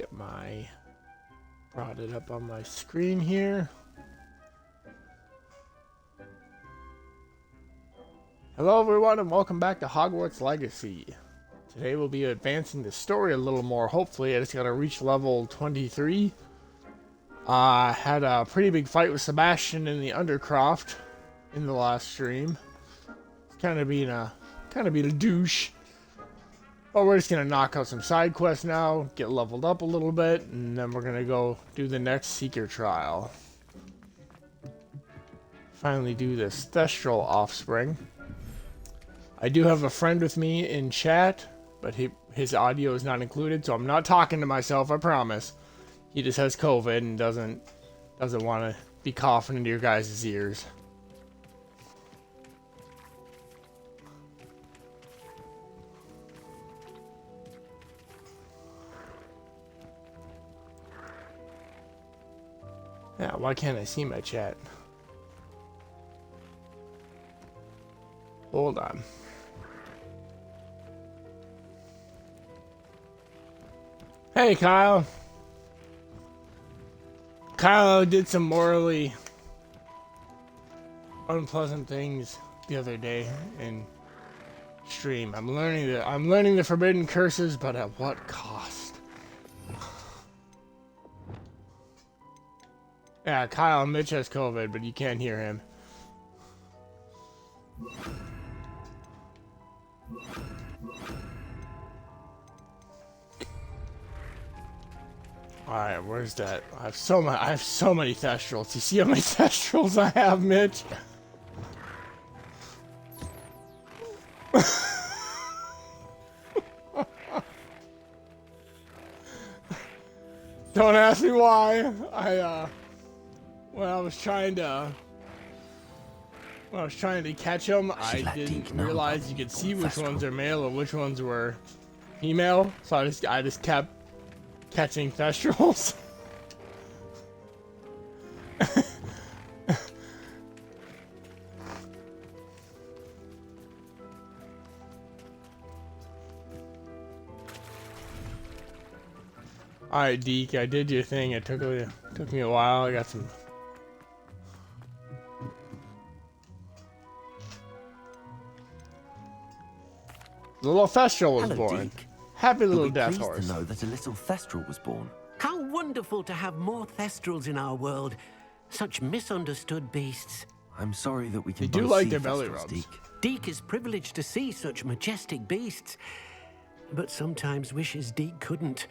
Get my... Brought it up on my screen here. Hello everyone and welcome back to Hogwarts Legacy. Today we'll be advancing the story a little more, hopefully. I just gotta reach level 23. Had a pretty big fight with Sebastian in the Undercroft in the last stream. Kind of being a douche. But we're just gonna knock out some side quests now, get leveled up a little bit, and then we're gonna go do the next Seeker trial. Finally do this Thestral Offspring. I do have a friend with me in chat, but his audio is not included, so I'm not talking to myself, I promise. He just has COVID and doesn't want to be coughing into your guys' ears. Yeah, why can't I see my chat? Hold on. Hey, Kyle. Kyle did some morally unpleasant things the other day in stream. I'm learning the forbidden curses, but at what cost? Yeah, Kyle, Mitch has COVID, but you can't hear him. Alright, where's that? I have so many Thestrals. You see how many Thestrals I have, Mitch? Don't ask me why. When I was trying to catch them, I didn't realize you could see which ones are male and which ones were female. So I just kept catching Thestrals. Alright, Deke, I did your thing. It took me a while. I got some. The little Thestral was born. Deke. Happy little You'll be death pleased horse. to know that a little Thestral was born. How wonderful to have more Thestrals in our world. Such misunderstood beasts. I'm sorry that we can They do both like see their belly Thestrals, rubs. Deke. Deke is privileged to see such majestic beasts, but sometimes wishes Deke couldn't.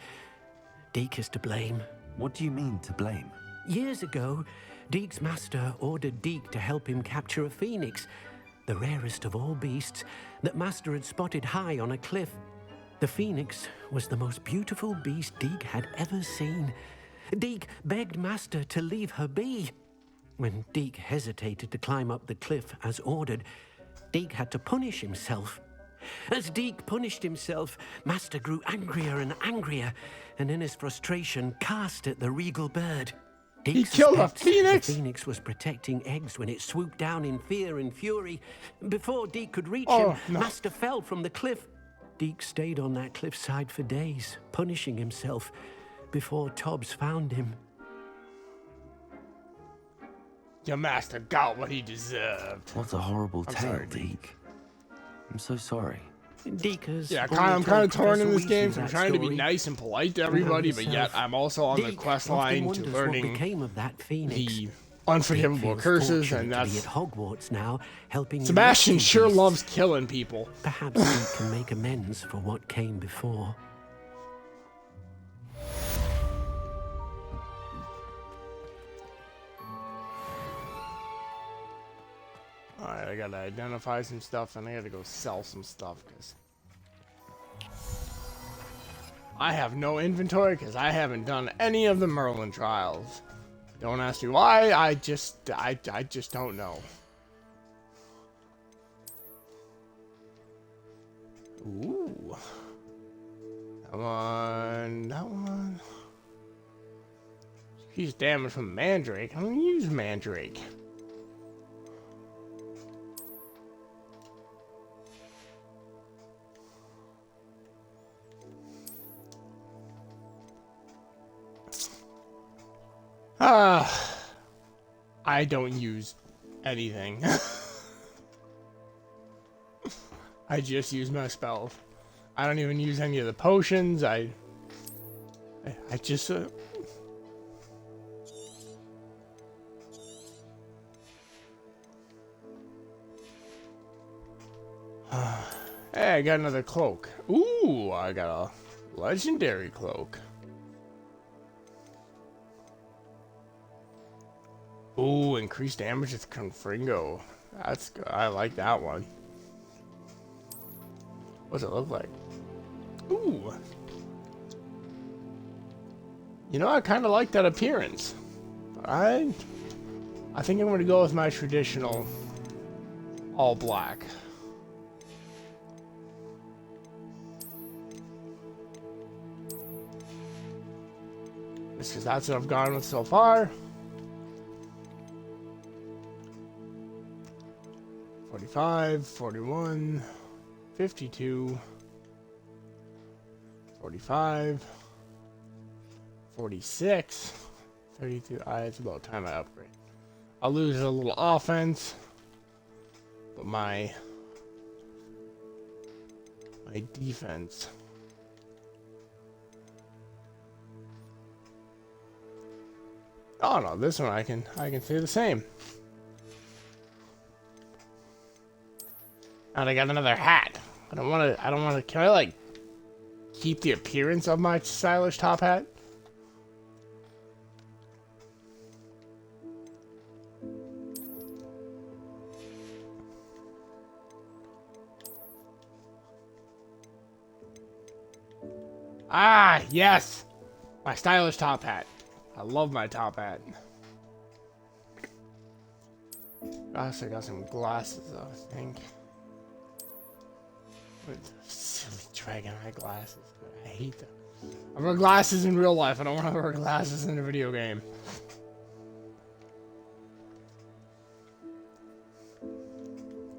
Deke is to blame. What do you mean to blame? Years ago, Deke's master ordered Deke to help him capture a phoenix, the rarest of all beasts that master had spotted high on a cliff. The phoenix was the most beautiful beast Deke had ever seen. Deke begged master to leave her be. When Deke hesitated to climb up the cliff as ordered, Deke had to punish himself. As Deke punished himself, master grew angrier and angrier, and in his frustration cast at the regal bird. Deke He killed a suspects phoenix? The phoenix was protecting eggs when it swooped down in fear and fury. Before Deke could reach Oh, him, no. master fell from the cliff. Deke stayed on that cliffside for days, punishing himself, before Tobbs found him. Your master got what he deserved. What a horrible I'm tale, sorry, Deke. Deke. I'm so sorry. Deke has Yeah, only Kyle, I'm kind of told torn in Professor this game. Weasley So I'm that trying to be story. nice and polite to everybody, but yet himself. I'm also on the Deke quest often line to wonders what learning became of that phoenix. the Deke unforgivable feels curses, fortunate and to be that's at Hogwarts now, helping Sebastian rescue sure beasts. loves killing people. Perhaps Deke can make amends for what came before. Alright, I gotta identify some stuff and I gotta go sell some stuff because I have no inventory because I haven't done any of the Merlin trials. Don't ask me why, I just don't know. Ooh. That one, that one. Increased damage from Mandrake. I don't use Mandrake. I don't use anything. I just use my spells. I don't even use any of the potions. I just Hey, I got another cloak. Ooh, I got a legendary cloak. Ooh, increased damage with Confringo. That's good. I like that one. What's it look like? Ooh. You know, I kind of like that appearance. But I think I'm going to go with my traditional all black. Just because that's what I've gone with so far. 45, 41, 52, 45, 46, 32. It's about time I upgrade. I'll lose a little offense, but my defense. Oh no, this one I can say the same. And I got another hat. I don't want to, can I like keep the appearance of my stylish top hat? Ah, yes! My stylish top hat. I love my top hat. Gosh, I got some glasses though, I think. Silly dragon eye glasses. I hate them. I wear glasses in real life. I don't want to wear glasses in a video game.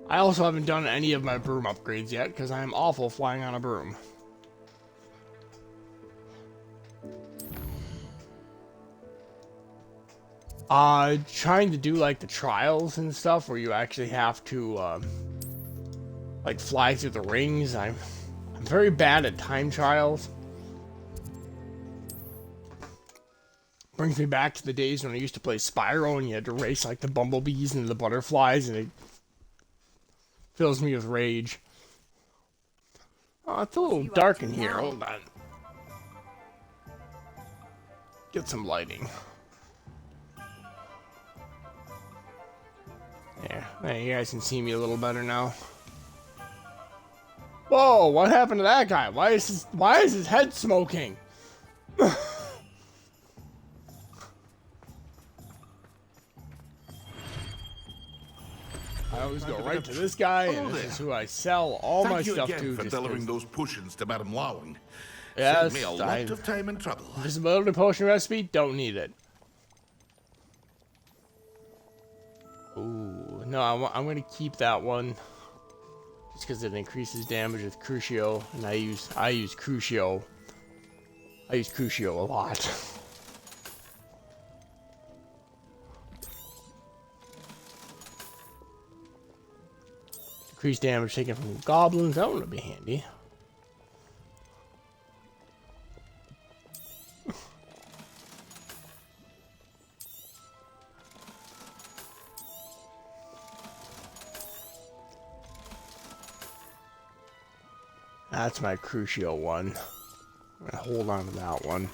I also haven't done any of my broom upgrades yet because I am awful flying on a broom. Trying to do like the trials and stuff where you actually have to like fly through the rings. I'm very bad at time trials. Brings me back to the days when I used to play Spyro and you had to race like the bumblebees and the butterflies, and it fills me with rage. Oh, it's a little dark in here. Hold on. Get some lighting. There, you guys can see me a little better now. Whoa, what happened to that guy? Why is his head smoking? I always go right to this guy, and this is who I sell all my stuff to. Thank you again for delivering those potions to Madame Lowing. Yes, Saved me a lot of time and trouble. Invisibility potion recipe, don't need it. Ooh, no, I'm gonna keep that one just because it increases damage with Crucio, and I use Crucio. I use Crucio a lot. Increased damage taken from goblins, that one would be handy. That's my Crucio one. I'm gonna hold on to that one.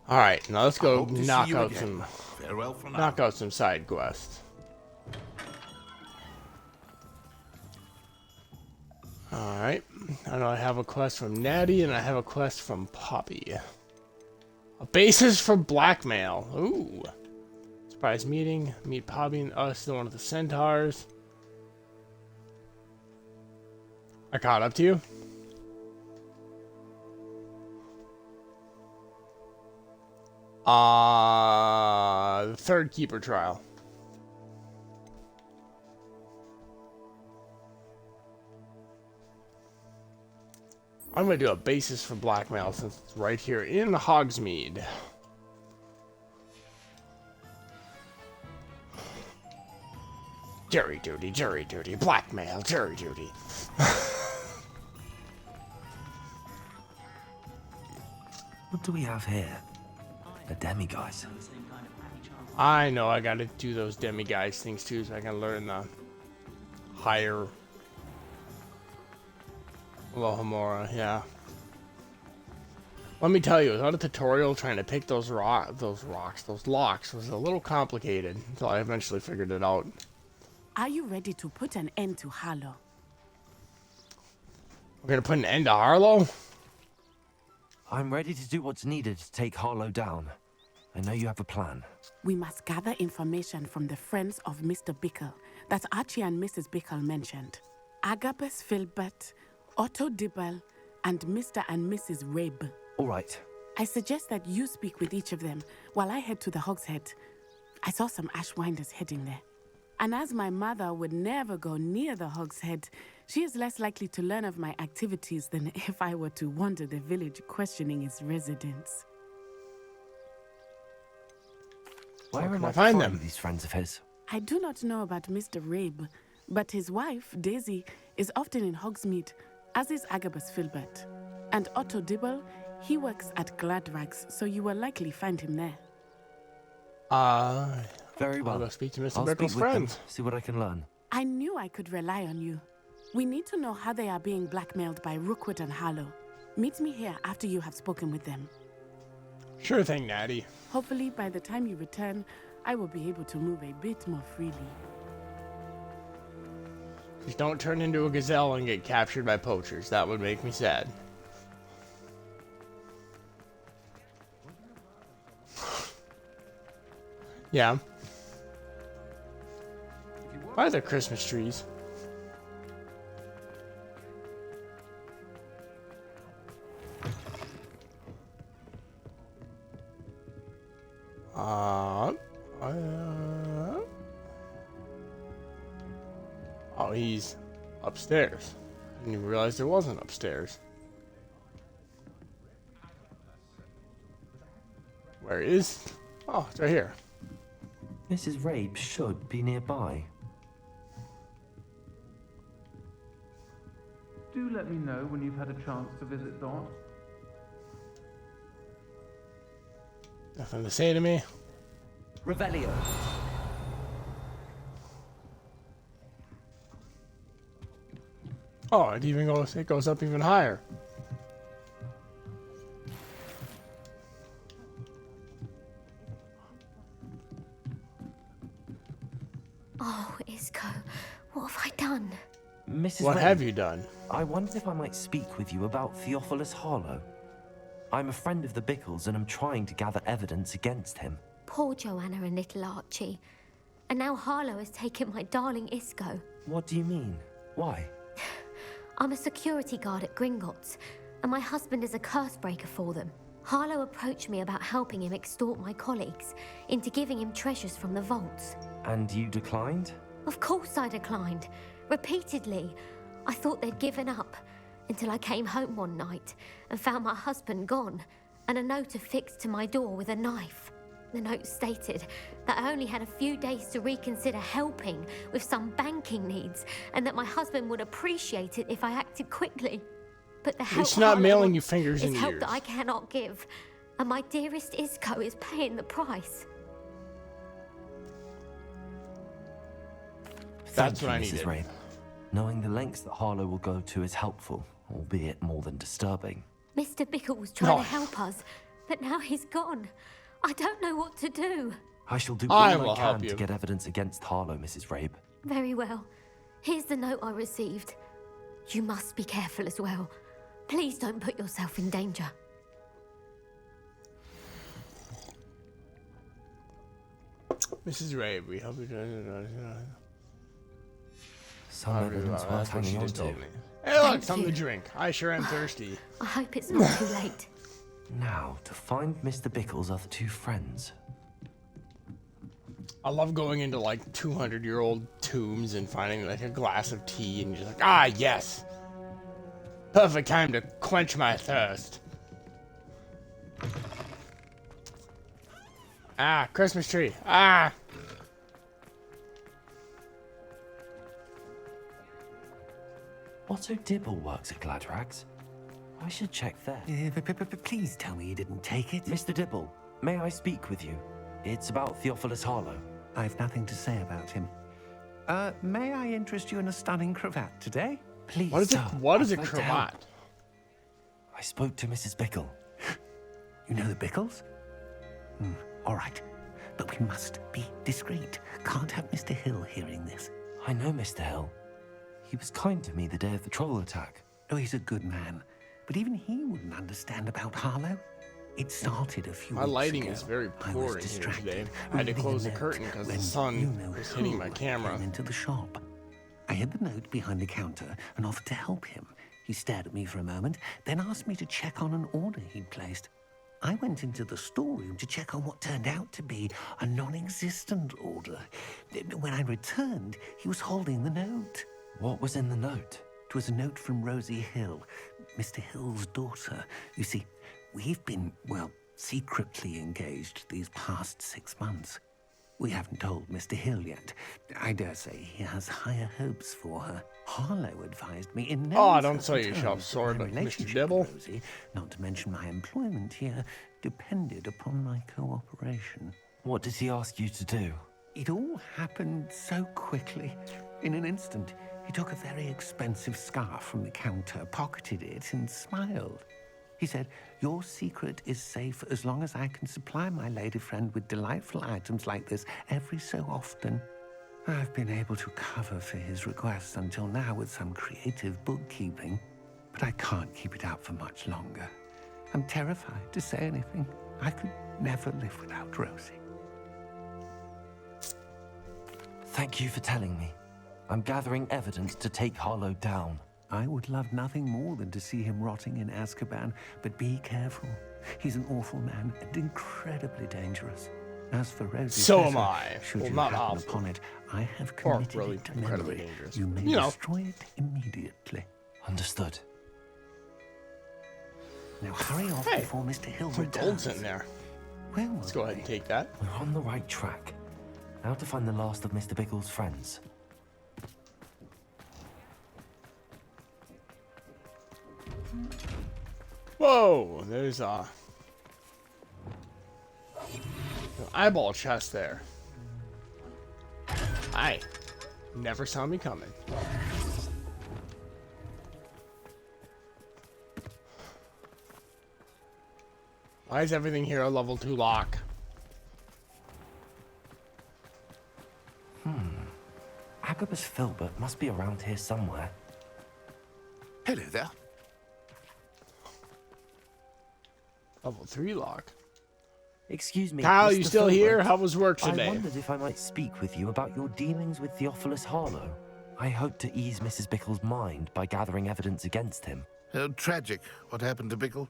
Alright, now let's go knock out some side quests. Alright. I know I have a quest from Natty and I have a quest from Poppy. A basis for blackmail. Ooh. Surprise meeting. Meet Poppy and us, one of the centaurs. I caught up to you. The third keeper trial. I'm gonna do a basis for blackmail since it's right here in Hogsmeade. Jury duty, blackmail, jury duty. What do we have here? A demiguise. I know I gotta do those demiguise things too so I can learn the higher Alohomora, yeah. Let me tell you, without a tutorial, trying to pick those locks was a little complicated until I eventually figured it out. Are you ready to put an end to Harlow? We're gonna put an end to Harlow? I'm ready to do what's needed to take Harlow down. I know you have a plan. We must gather information from the friends of Mr. Bickle that Archie and Mrs. Bickle mentioned. Agabus Filbert, Otto Dibble, and Mr. and Mrs. Rabe. All right. I suggest that you speak with each of them while I head to the Hogshead. I saw some Ashwinders heading there. And as my mother would never go near the Hogshead, she is less likely to learn of my activities than if I were to wander the village questioning its residents. Where can am I I find finding them? these friends of his? I do not know about Mr. Rabe, but his wife, Daisy, is often in Hogsmeade, as is Agabus Filbert. And Otto Dibble, he works at Gladrags, so you will likely find him there. Very well. I'll go speak to Mr. I'll speak Bickle's with them, friends. see what I can learn. I knew I could rely on you. We need to know how they are being blackmailed by Rookwood and Harlow. Meet me here after you have spoken with them. Sure thing, Natty. Hopefully, by the time you return, I will be able to move a bit more freely. Just don't turn into a gazelle and get captured by poachers. That would make me sad. Yeah. Why are there Christmas trees? Oh, he's upstairs. I didn't even realize there wasn't upstairs. Where is? Oh, it's right here. Mrs. Rabe should be nearby. Do let me know when you've had a chance to visit Dot. Nothing to say to me. Revelio. Oh, it goes up even higher. Oh, Isco, what have I done? Mrs. What Rabe, have you done? I wondered if I might speak with you about Theophilus Harlow. I'm a friend of the Bickles and I'm trying to gather evidence against him. Poor Joanna and little Archie. And now Harlow has taken my darling Isco. What do you mean? Why? I'm a security guard at Gringotts, and my husband is a curse breaker for them. Harlow approached me about helping him extort my colleagues into giving him treasures from the vaults. And you declined? Of course I declined. Repeatedly. I thought they'd given up, until I came home one night and found my husband gone, and a note affixed to my door with a knife. The note stated that I only had a few days to reconsider helping with some banking needs, and that my husband would appreciate it if I acted quickly. But the help It's not Harlow mailing you wants fingers is and help ears. that I cannot give, and my dearest Isco is paying the price. That's Thank you, what I Mrs. needed. Rabe. Knowing the lengths that Harlow will go to is helpful, albeit more than disturbing. Mr. Bickle was trying No. to help us, but now he's gone. I don't know what to do. I shall do I all will I help can you. to get evidence against Harlow, Mrs. Rabe. Very well. Here's the note I received. You must be careful as well. Please don't put yourself in danger. Mrs. Rabe, we hope you. Some evidence worth That's what she hanging on just to. told me. Hey, look, Thank something to you. drink. I sure am thirsty. I hope it's not too late. Now, to find Mr. Bickle's other two friends. I love going into like 200-year-old tombs and finding like a glass of tea and you're like, ah, yes. Perfect time to quench my thirst. Ah, Christmas tree. Ah! Otto Dibble works at Gladrags. I should check there. Please tell me you didn't take it. Mr. Dibble, may I speak with you? It's about Theophilus Harlow. I've nothing to say about him. May I interest you in a stunning cravat today? Please, What is it? sir, What is a I'd like to help. cravat? I spoke to Mrs. Bickle. You know the Bickles? All right. But we must be discreet. Can't have Mr. Hill hearing this. I know Mr. Hill. He was kind to me the day of the troll attack. Oh, he's a good man. But even he wouldn't understand about Harlow. It started a few My weeks lighting ago. is very I poor was in here distracted, today. I had to reading a close the note curtain because the when sun you know was hitting my who camera. came into the shop. I hid the note behind the counter and offered to help him. He stared at me for a moment, then asked me to check on an order he'd placed. I went into the storeroom to check on what turned out to be a non-existent order. When I returned, he was holding the note. What was in the note? It was a note from Rosie Hill, Mr. Hill's daughter. You see, we've been, well, secretly engaged these past 6 months. We haven't told Mr. Hill yet. I dare say he has higher hopes for her. Harlow advised me in no Oh, don't sell uncertain yourself terms that short, my Mr. relationship Dibble. with Rosie, not to mention my employment here, depended upon my cooperation. What did he ask you to do? It all happened so quickly. In an instant, he took a very expensive scarf from the counter, pocketed it, and smiled. He said, "Your secret is safe as long as I can supply my lady friend with delightful items like this every so often." I've been able to cover for his requests until now with some creative bookkeeping, but I can't keep it out for much longer. I'm terrified to say anything. I could never live without Rosie. Thank you for telling me. I'm gathering evidence to take Harlow down. I would love nothing more than to see him rotting in Azkaban, but be careful. He's an awful man and incredibly dangerous. As for Rosie, So am I. Should Well, you not happen awful. upon it, I have Or committed really it to incredibly memory. dangerous. You may You know. destroy it immediately. Understood. Now hurry off Hey, before Mr. Hill Some returns. gold's in there. Where Let's was go ahead and take that. We're on the right track. Now to find the last of Mr. Bickle's friends. Whoa, there's an eyeball chest there. Hi. Never saw me coming. Why is everything here a level 2 lock? Agabus Filbert must be around here somewhere. Hello there. Level 3 lock. Excuse me, Kyle, Mr. you still here? Filbert. How was work I today? wondered if I might speak with you about your dealings with Theophilus Harlow. I hope to ease Mrs. Bickle's mind by gathering evidence against him. Tragic what happened to Bickle.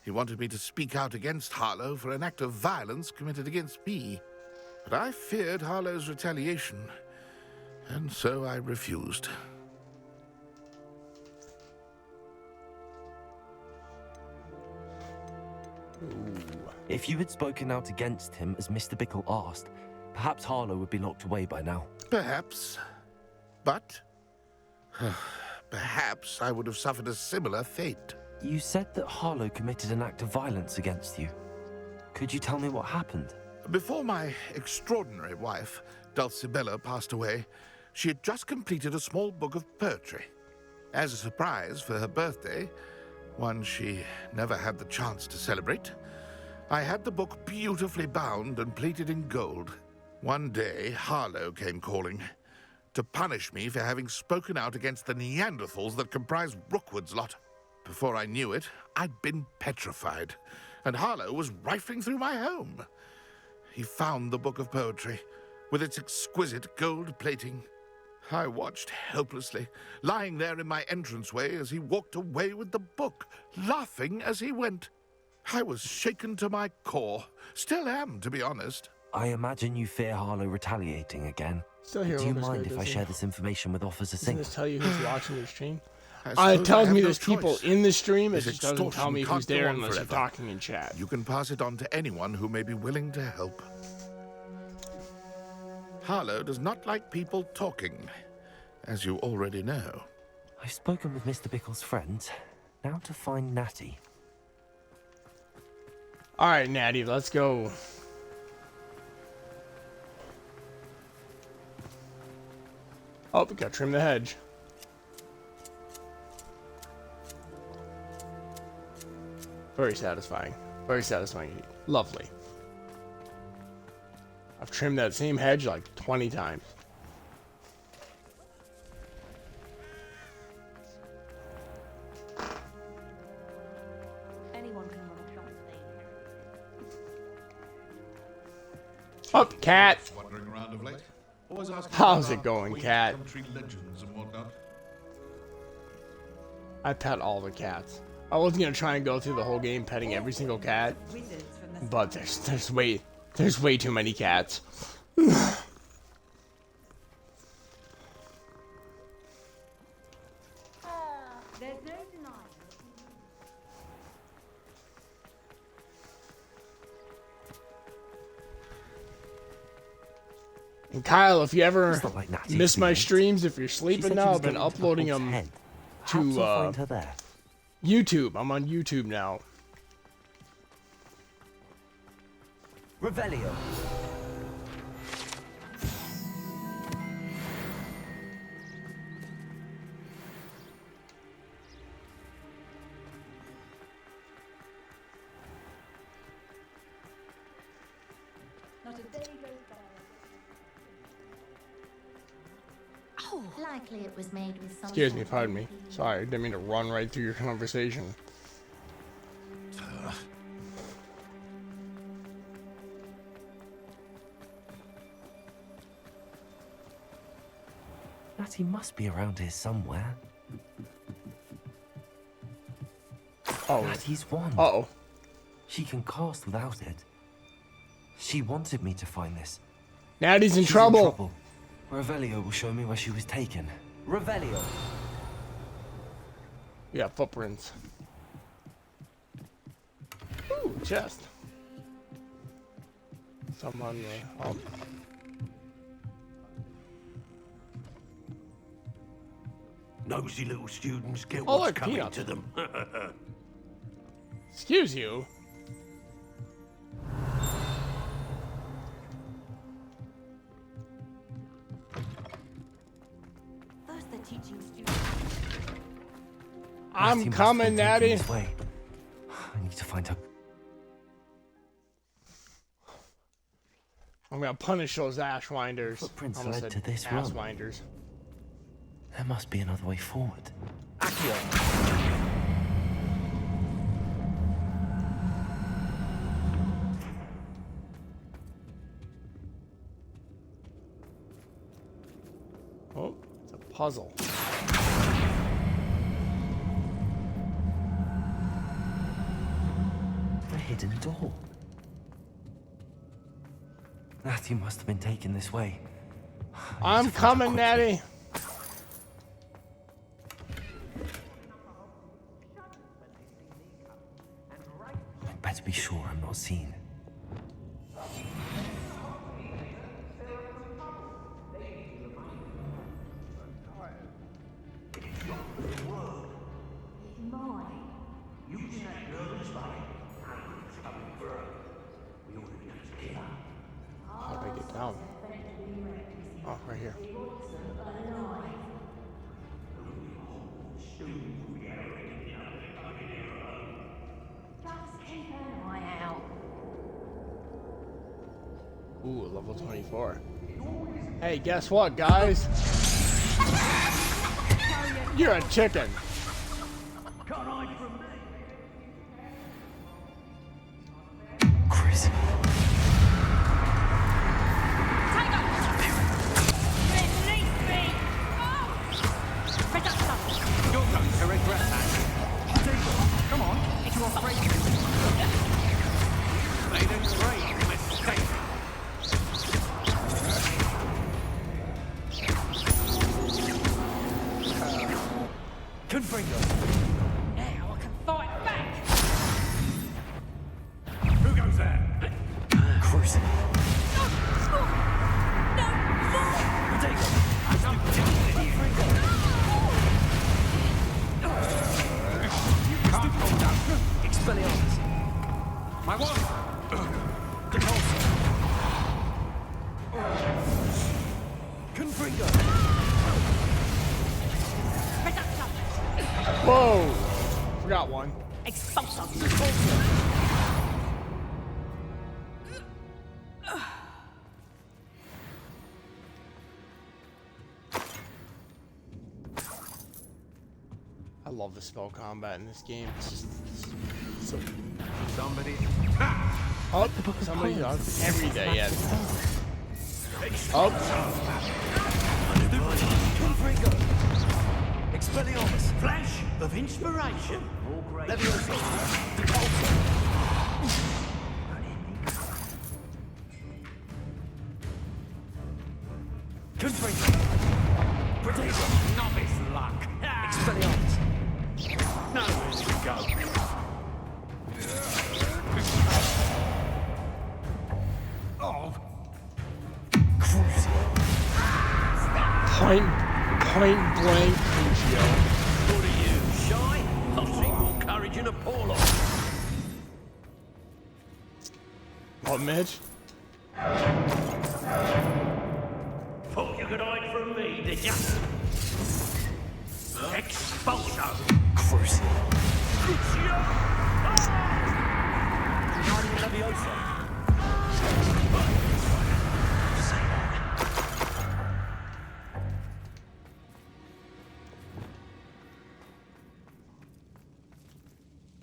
He wanted me to speak out against Harlow for an act of violence committed against me. But I feared Harlow's retaliation, and so I refused. If you had spoken out against him as Mr. Bickle asked, perhaps Harlow would be locked away by now. Perhaps. But perhaps I would have suffered a similar fate. You said that Harlow committed an act of violence against you. Could you tell me what happened? Before my extraordinary wife, Dulcibella, passed away, she had just completed a small book of poetry. As a surprise for her birthday, one she never had the chance to celebrate, I had the book beautifully bound and plated in gold. One day, Harlow came calling to punish me for having spoken out against the Neanderthals that comprise Rookwood's lot. Before I knew it, I'd been petrified, and Harlow was rifling through my home. He found the book of poetry, with its exquisite gold plating. I watched helplessly, lying there in my entranceway as he walked away with the book, laughing as he went. I was shaken to my core. Still am, to be honest. I imagine you fear Harlow retaliating again. Still here. Do you Lucas, mind good if to I see share you. this information with Officer Doesn't Singer? this tell you who's watching your stream? suppose It tells have me no there's people choice. in the stream. It This just doesn't tell extortion me who's can't go there on unless you're forever. talking in chat. You can pass it on to anyone who may be willing to help. Harlow does not like people talking, as you already know. I've spoken with Mr. Bickle's friends. Now to find Natty. All right, Natty, let's go. Oh, we got to trim the hedge. Very satisfying. Very satisfying. Lovely. I've trimmed that same hedge like 20 times. Anyone can run a shop. Up, cat. Wandering around of late? Always asking How's about it going, quaint cat? country legends and whatnot. I pet all the cats. I wasn't gonna try and go through the whole game petting every single cat, but there's way too many cats. There's no denying. And Kyle, if you ever It's not like Natty miss to my me. streams, if you're She sleeping said she now, was I've been going to the uploading Hog's them Head. to Perhaps I'll find her there. YouTube. I'm on YouTube now. Revelio. Not a day goes by. Likely it was made with some Excuse me, sort of pardon me. ingredient. Sorry, I didn't mean to run right through your conversation. Natty must be around here somewhere. Oh. Natty's wand. Uh-oh. She can cast without it. She wanted me to find this. Natty's in She's trouble. Revelio will show me where she was taken. Revelio. Yeah, footprints. Ooh, chest. Someone, oh. Nosy little students get Oh, what's look, coming peanuts. to them. Excuse you. First they're teaching students. I'm Natty must coming, have been taken Natty. this way. I need to find her. I'm gonna punish those ashwinders. Footprints Almost led said to this room. asswinders. There must be another way forward. Oh, it's a puzzle. A hidden door. Natty must have been taken this way. I I'm need to find her coming, quickly. Natty. I'd better be sure I'm not seen. How do I get down? Oh, right here. Ooh, level 24. Hey, guess what, guys? You're a chicken. Chris. You're going to regret that. Come on, if you're afraid to. Made a great mistake. Confringo! Now I can fight back! Who goes there? Crucible! Expelliarmus! My wife! Depulso! Confringo! Whoa! Forgot one. I love the spell combat in this game. It's just so. Somebody. Oh, somebody on every day, yeah. Oh, Confringo! Expelliarmus! Flash of inspiration! Levioso! Depulso! Confringo! Protego! Novice luck! Expelliarmus! Nowhere to go! Oh! Crucio! point blank Crucio. What are you, shy? I've seen more courage in a Apollo. What, Mitch? Thought you could hide from me, did ya? Expulso! Crucio! Crucio! Guardian Levioso!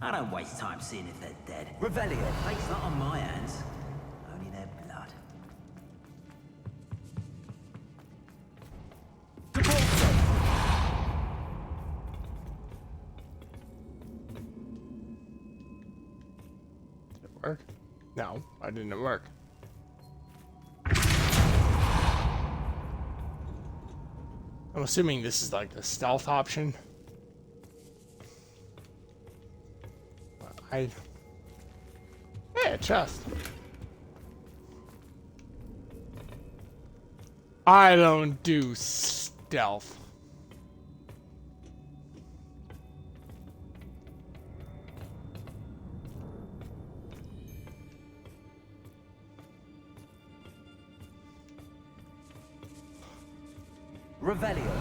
I don't waste time seeing if they're dead. Revelio! Fate's not on my hands. Only their blood. Did it work? No, why didn't it work? I'm assuming this is like the stealth option. Yeah, chest. I don't do stealth. Revelio!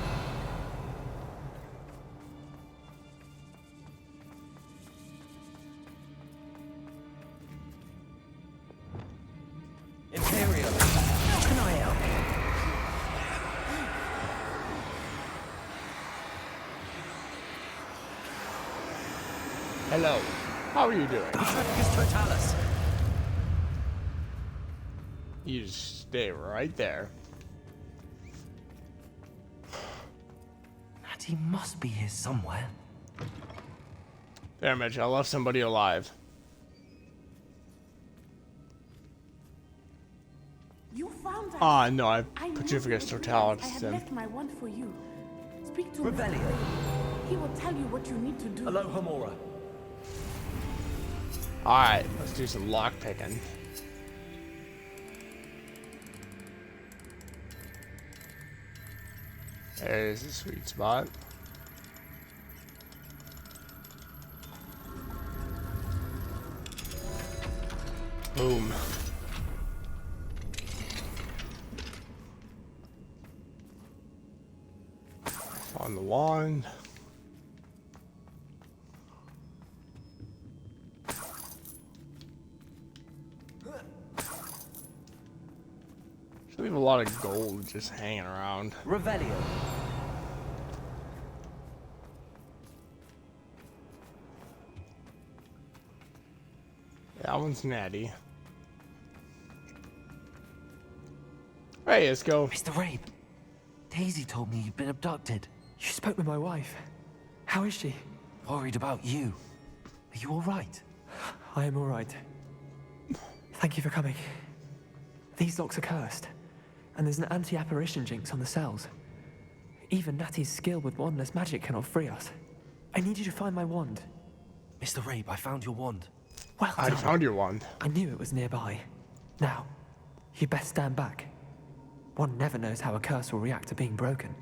Imperial! How can I help? Hello. How are you doing? Patricus Totalis! You just stay right there. Natty must be here somewhere. There, Mitch, I left somebody alive. You found that. Ah, no, I I knew Patricus you would Totalis realize I had him. left my wand for you. Speak to me. Revelio! He will tell you what you need to do. Alohomora! Alright, let's do some lock picking. There's the sweet spot. Boom. On the wand. Should leave a lot of gold just hanging around. Revelio! That one's natty. Hey, let's go. Mr. Rabe! Daisy told me you'd been abducted. You spoke with my wife. How is she? Worried about you. Are you alright? I am all right. Thank you for coming. These locks are cursed, and there's an anti-apparition jinx on the cells. Even Natty's skill with wandless magic cannot free us. I need you to find my wand. Mr. Rabe, I found your wand. Well I done. found your wand. I knew it was nearby. Now, you best stand back. One never knows how a curse will react to being broken.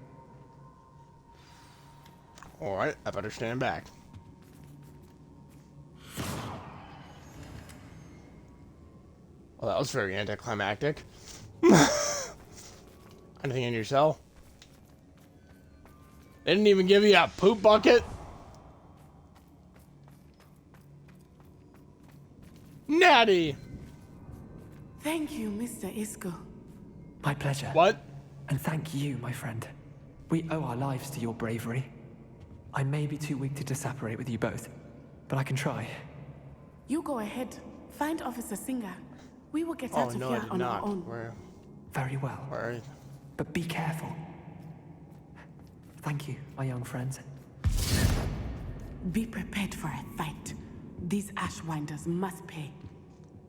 Alright, I better stand back. Well, that was very anticlimactic. Anything in your cell? They didn't even give you a poop bucket? Natty! Thank you, Mr. Isco. My pleasure. What? And thank you, my friend. We owe our lives to your bravery. I may be too weak to disapparate with you both, but I can try. You go ahead. Find Officer Singer. We will get out Oh, of no, I here did on not. our own. Where? Very well. Where? But be careful. Thank you, my young friends. Be prepared for a fight. These Ashwinders must pay.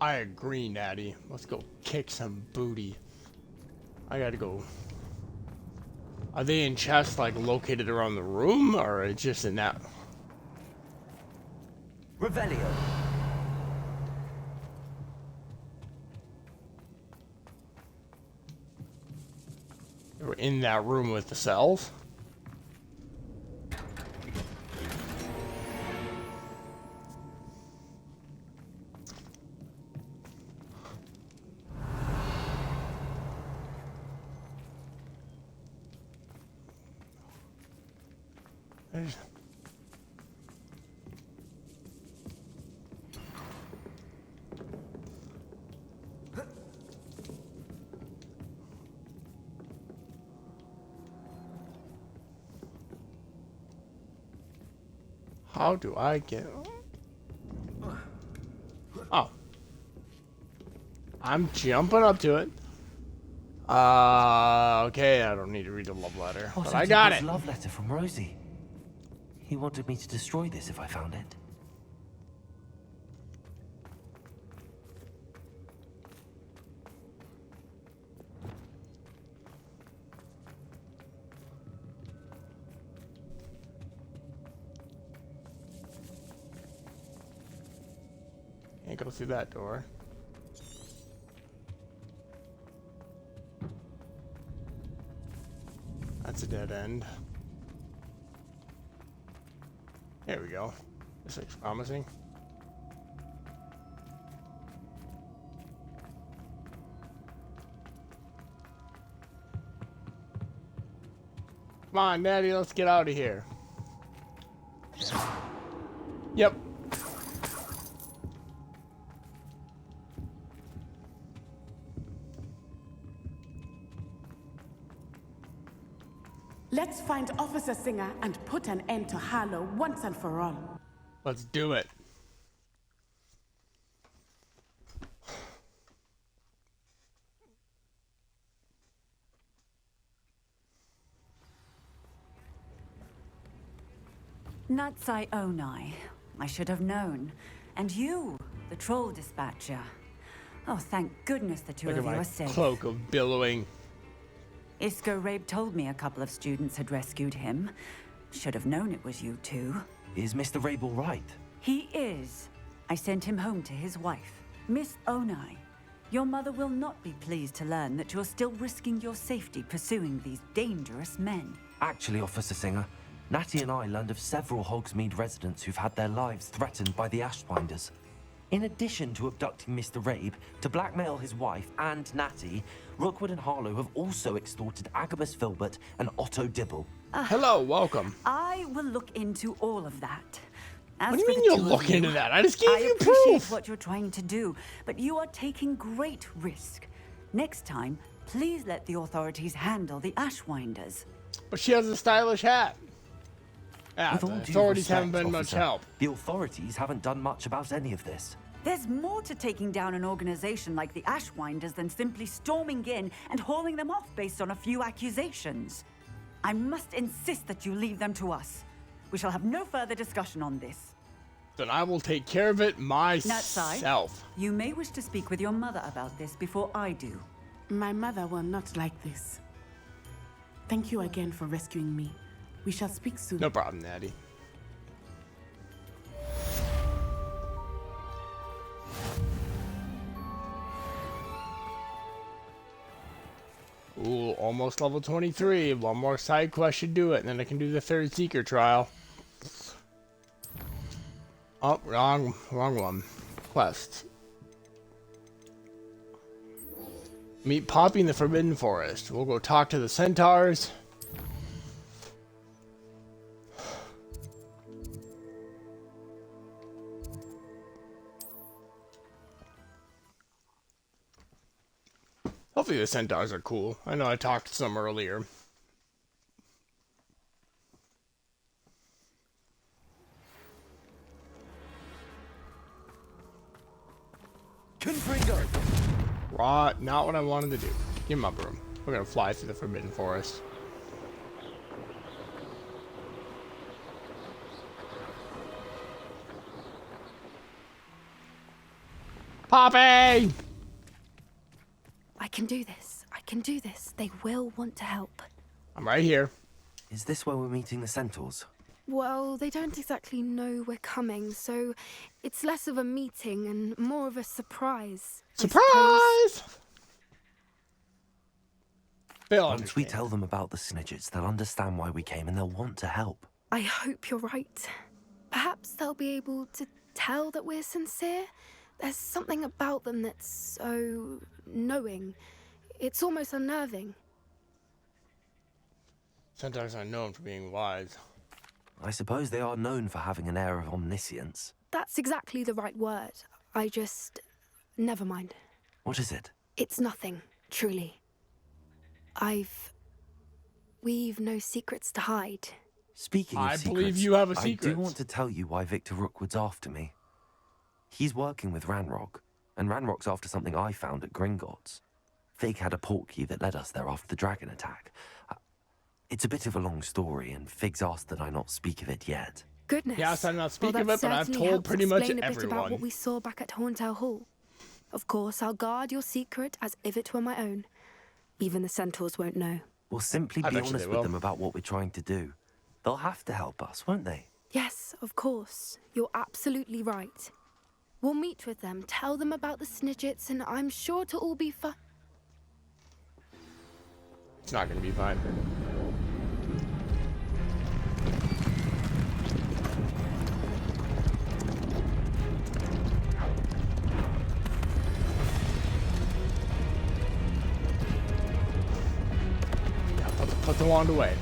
I agree, Natty. Let's go kick some booty. I gotta go. Are they in chests, like, located around the room, or it's just in that? Revelio. They were in that room with the cells? There's... How do I get... Oh. I'm jumping up to it. Okay, I don't need to read the love letter, but I got it. Love letter from Rosie. He wanted me to destroy this if I found it. Can't go through that door. That's a dead end. There we go. This looks promising. Come on, Natty, let's get out of here. Yep. Let's find Officer Singer and put an end to Harlow once and for all. Let's do it. Natsai Onai. I should have known. And you, the troll dispatcher. Oh, thank goodness the two Look of at you my are safe. cloak of billowing. Isco Rabe told me a couple of students had rescued him. Should have known it was you two. Is Mr. Rabe all right? He is. I sent him home to his wife, Miss Onai. Your mother will not be pleased to learn that you're still risking your safety pursuing these dangerous men. Actually, Officer Singer, Natty and I learned of several Hogsmeade residents who've had their lives threatened by the Ashwinders. In addition to abducting Mr. Rabe to blackmail his wife and Natty, Rookwood and Harlow have also extorted Agabus Filbert and Otto Dibble. Hello, welcome. I will look into all of that. As What do you for mean the you'll two of look you, into that? I just gave I you appreciate proof. what you're trying to do, but you are taking great risk. Next time, please let the authorities handle the Ashwinders. But she has a stylish hat. Yeah, With the all due authorities respect, haven't been much officer, help. The authorities haven't done much about any of this. There's more to taking down an organization like the Ashwinders than simply storming in and hauling them off based on a few accusations. I must insist that you leave them to us. We shall have no further discussion on this. Then I will take care of it Natsai, myself. you may wish to speak with your mother about this before I do. My mother will not like this. Thank you again for rescuing me. We shall speak soon. No problem, Natty. Ooh, almost level 23. One more side quest should do it, and then I can do the third Seeker trial. Oh, wrong one. Quest. Meet Poppy in the Forbidden Forest. We'll go talk to the centaurs. Hopefully the centaurs are cool. I know I talked to some earlier. Confringo! Right, not what I wanted to do. Give me my broom. We're gonna fly through the Forbidden Forest. Poppy! I can do this. I can do this. They will want to help. I'm right here. Is this where we're meeting the centaurs? Well, they don't exactly know we're coming, so it's less of a meeting and more of a surprise. Surprise! Once we tell them about the Snidgets, they'll understand why we came and they'll want to help. I hope you're right. Perhaps they'll be able to tell that we're sincere. There's something about them that's so knowing. It's almost unnerving. Centaurs are known for being wise. I suppose they are known for having an air of omniscience. That's exactly the right word. I just... Never mind. What is it? It's nothing, truly. We've no secrets to hide. Speaking of secrets, I believe you have a secret. I do want to tell you why Victor Rookwood's after me. He's working with Ranrock, and Ranrock's after something I found at Gringotts. Fig had a portkey that led us there after the dragon attack. It's a bit of a long story, and Fig's asked that I not speak of it yet. Goodness. Yes, I'm not speaking well, of it, but I've certainly told helps pretty much explain a bit everyone. about what we saw back at Horntail Hall. Of course, I'll guard your secret as if it were my own. Even the centaurs won't know. We'll simply be honest with them about what we're trying to do. They'll have to help us, won't they? Yes, of course. You're absolutely right. We'll meet with them, tell them about the Snidgets, and I'm sure it'll all be fun. It's not going to be fine. Put the wand away.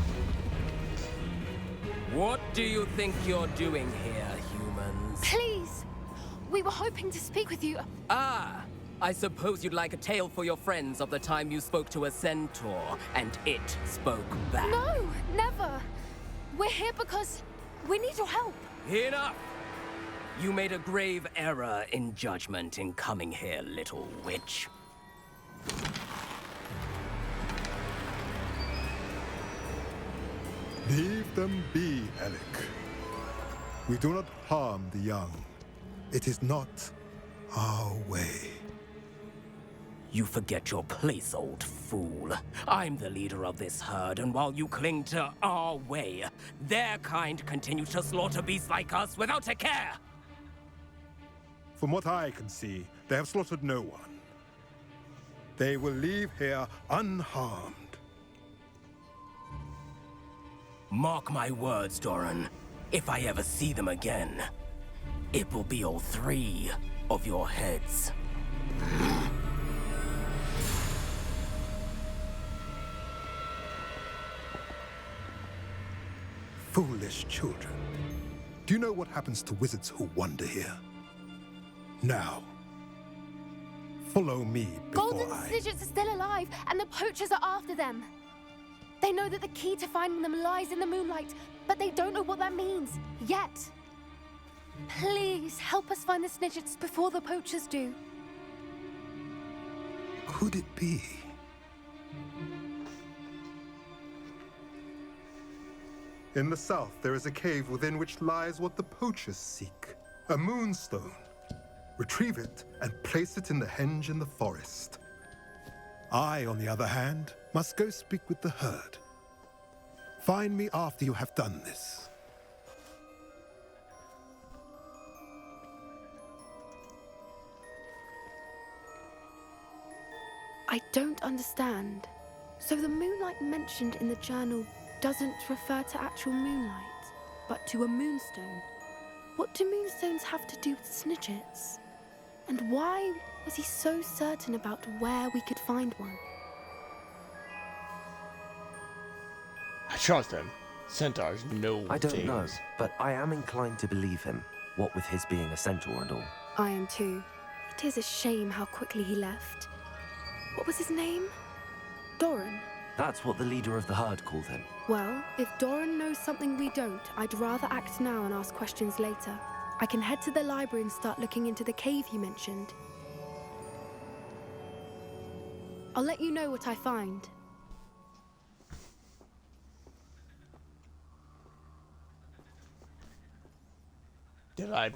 What do you think you're doing here, humans? Please! We were hoping to speak with you. Ah! I suppose you'd like a tale for your friends of the time you spoke to a centaur, and it spoke back. No! Never! We're here because we need your help. Enough! You made a grave error in judgment in coming here, little witch. Leave them be, Alec. We do not harm the young. It is not our way. You forget your place, old fool. I'm the leader of this herd, and while you cling to our way, their kind continue to slaughter beasts like us without a care. From what I can see, they have slaughtered no one. They will leave here unharmed. Mark my words, Doran. If I ever see them again, it will be all 3 of your heads. Foolish children. Do you know what happens to wizards who wander here? Now, follow me before Golden Snidgets are still alive, and the poachers are after them. They know that the key to finding them lies in the moonlight, but they don't know what that means, yet. Please, help us find the Snidgets before the poachers do. Could it be? In the south, there is a cave within which lies what the poachers seek. A moonstone. Retrieve it and place it in the henge in the forest. I, on the other hand, must go speak with the herd. Find me after you have done this. I don't understand. So the moonlight mentioned in the journal doesn't refer to actual moonlight, but to a moonstone. What do moonstones have to do with Snidgets? And why was he so certain about where we could find one? I trust him. Centaurs know I don't things. know, but I am inclined to believe him, what with his being a centaur and all. I am too. It is a shame how quickly he left. What was his name? Doran. That's what the leader of the herd called him. Well, if Doran knows something we don't, I'd rather act now and ask questions later. I can head to the library and start looking into the cave you mentioned. I'll let you know what I find. Did I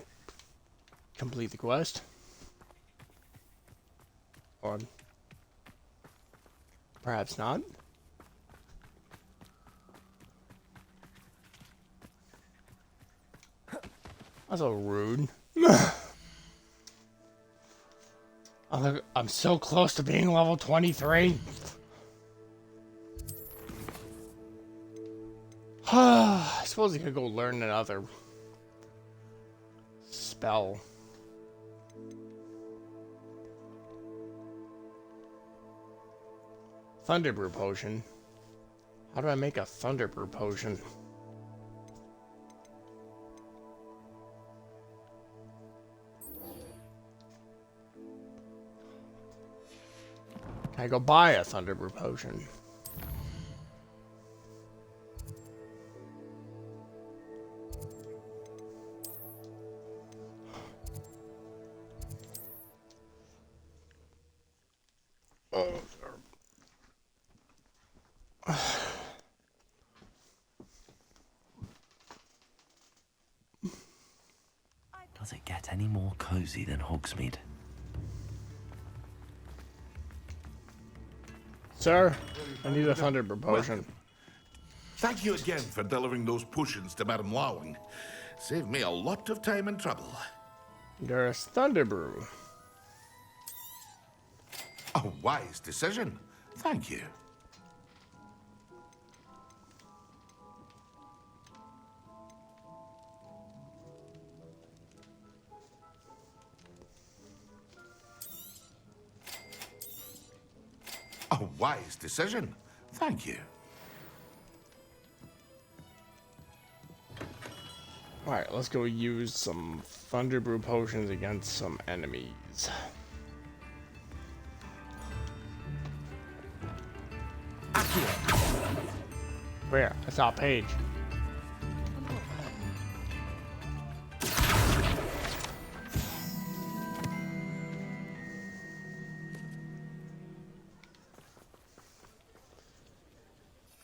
complete the quest? Or perhaps not? That's so rude. I'm so close to being level 23. I suppose I could go learn another spell. Thunderbrew potion. How do I make a Thunderbrew potion? Can I go buy a Thunderbrew potion? Does it get any more cozy than Hogsmeade? Sir, I need a Thunderbrew potion. Thank you again for delivering those potions to Madame Lawing. Saved me a lot of time and trouble. There's Thunderbrew. A wise decision. Thank you. A wise decision. Thank you. Alright, let's go use some Thunderbrew potions against some enemies. Where? I saw a page.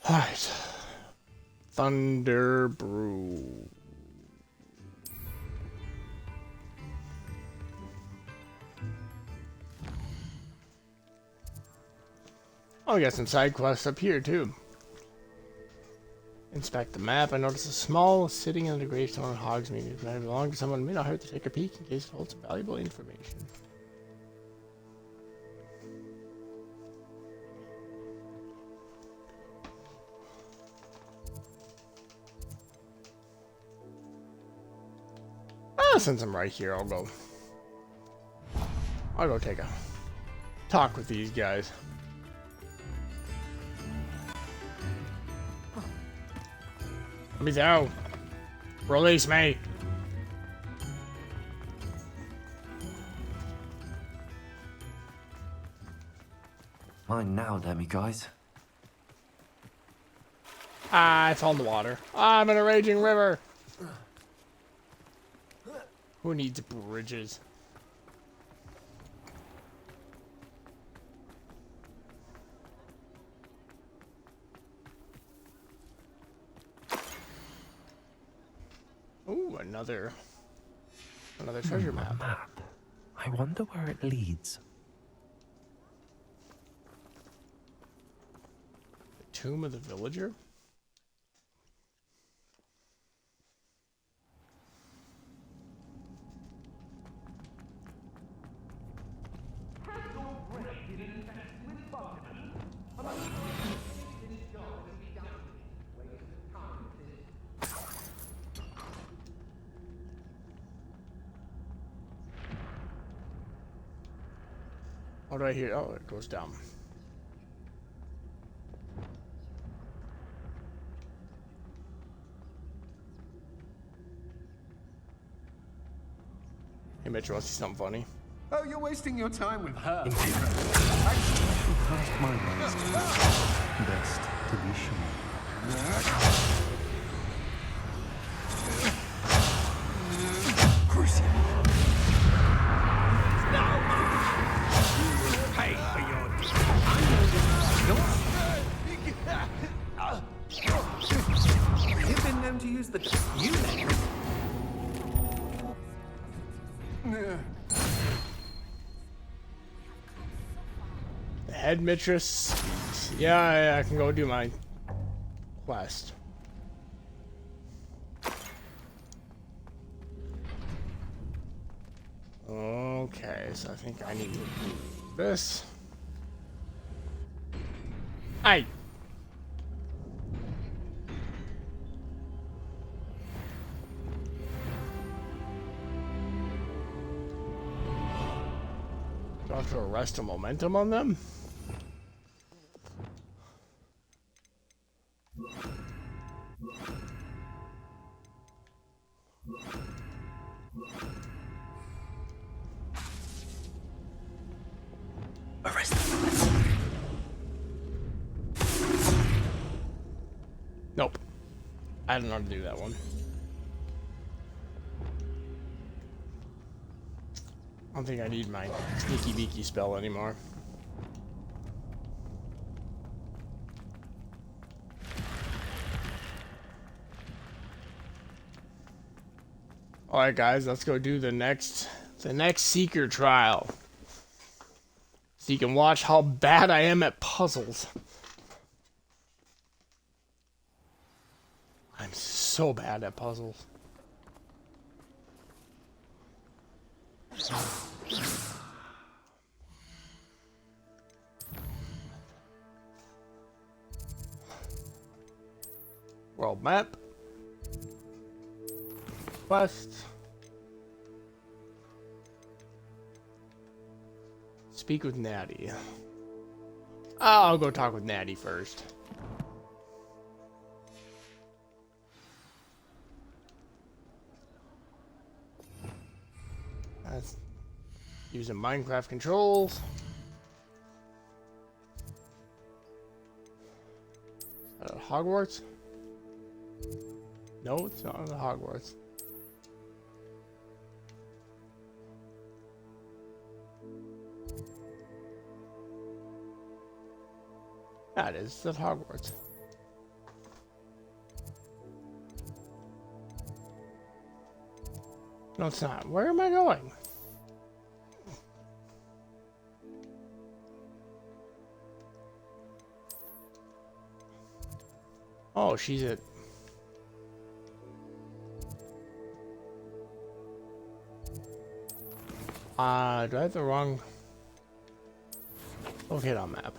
Alright. Thunderbrew. Oh, we got some side quests up here too. Inspect the map. I notice a small sitting on the gravestone in Hogsmeade. If I belong to someone, it may not hurt to take a peek in case it holds some valuable information. Since I'm right here, I'll go take a talk with these guys. Let me go. Release me. Mine now, guys. I fell in the water. I'm in a raging river. Who needs bridges? Ooh, another treasure map. A map. I wonder where it leads. The tomb of the villager? How do I hear? Oh, it goes down. Hey, Mitch, want to see something funny? Oh, you're wasting your time with her. Past my last best to be sure. You've been known to use the you The headmistress. Yeah, I can go do my quest. Okay, so I think I need to do this. Aye. Do I have to arrest a momentum on them? Arrest them. Nope. I don't know how to do that one. I don't think I need my sneaky beaky spell anymore. Alright guys, let's go do the next Seeker trial. So you can watch how bad I am at puzzles. I'm so bad at puzzles. World map. Quest. Speak with Natty. I'll go talk with Natty first. That's using Minecraft controls. Hogwarts? No, it's not the Hogwarts. That is at Hogwarts. No, it's not. Where am I going? Oh, she's at... do I have the wrong... Locate on map.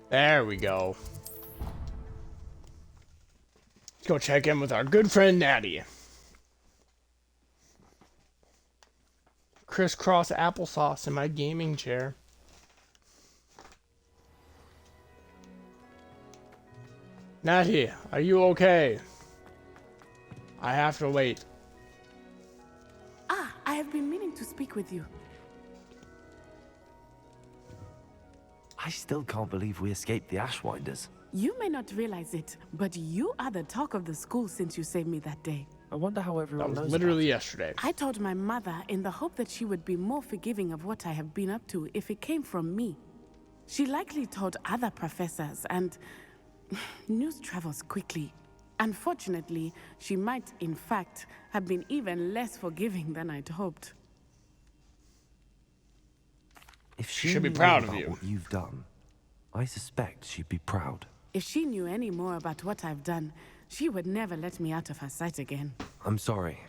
There we go. Let's go check in with our good friend Natty. Crisscross applesauce in my gaming chair. Natty, are you okay? I have to wait. Ah, I have been meaning to speak with you. I still can't believe we escaped the Ashwinders. You may not realize it, but you are the talk of the school since you saved me that day. I wonder how everyone knows. That was literally yesterday. I told my mother in the hope that she would be more forgiving of what I have been up to if it came from me. She likely told other professors, and news travels quickly. Unfortunately, she might, in fact, have been even less forgiving than I'd hoped. If she should be knew proud about of you. what you've done, I suspect she'd be proud. If she knew any more about what I've done, she would never let me out of her sight again. I'm sorry.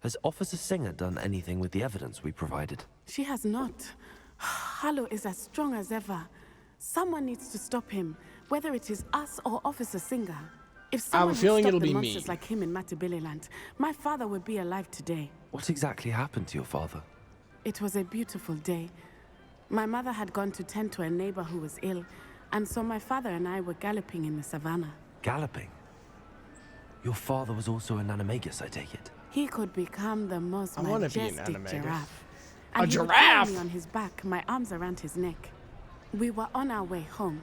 Has Officer Singer done anything with the evidence we provided? She has not. Harlow is as strong as ever. Someone needs to stop him, whether it is us or Officer Singer. If I have someone a feeling would it'll stop the be monsters me. like him in Matabeleland, my father would be alive today. What exactly happened to your father? It was a beautiful day. My mother had gone to tend to a neighbor who was ill, and so my father and I were galloping in the savannah. Galloping? Your father was also an animagus, I take it? He could become the most I wanna be an majestic animagus. giraffe. A And he would giraffe? carry me on his back, my arms around his neck. We were on our way home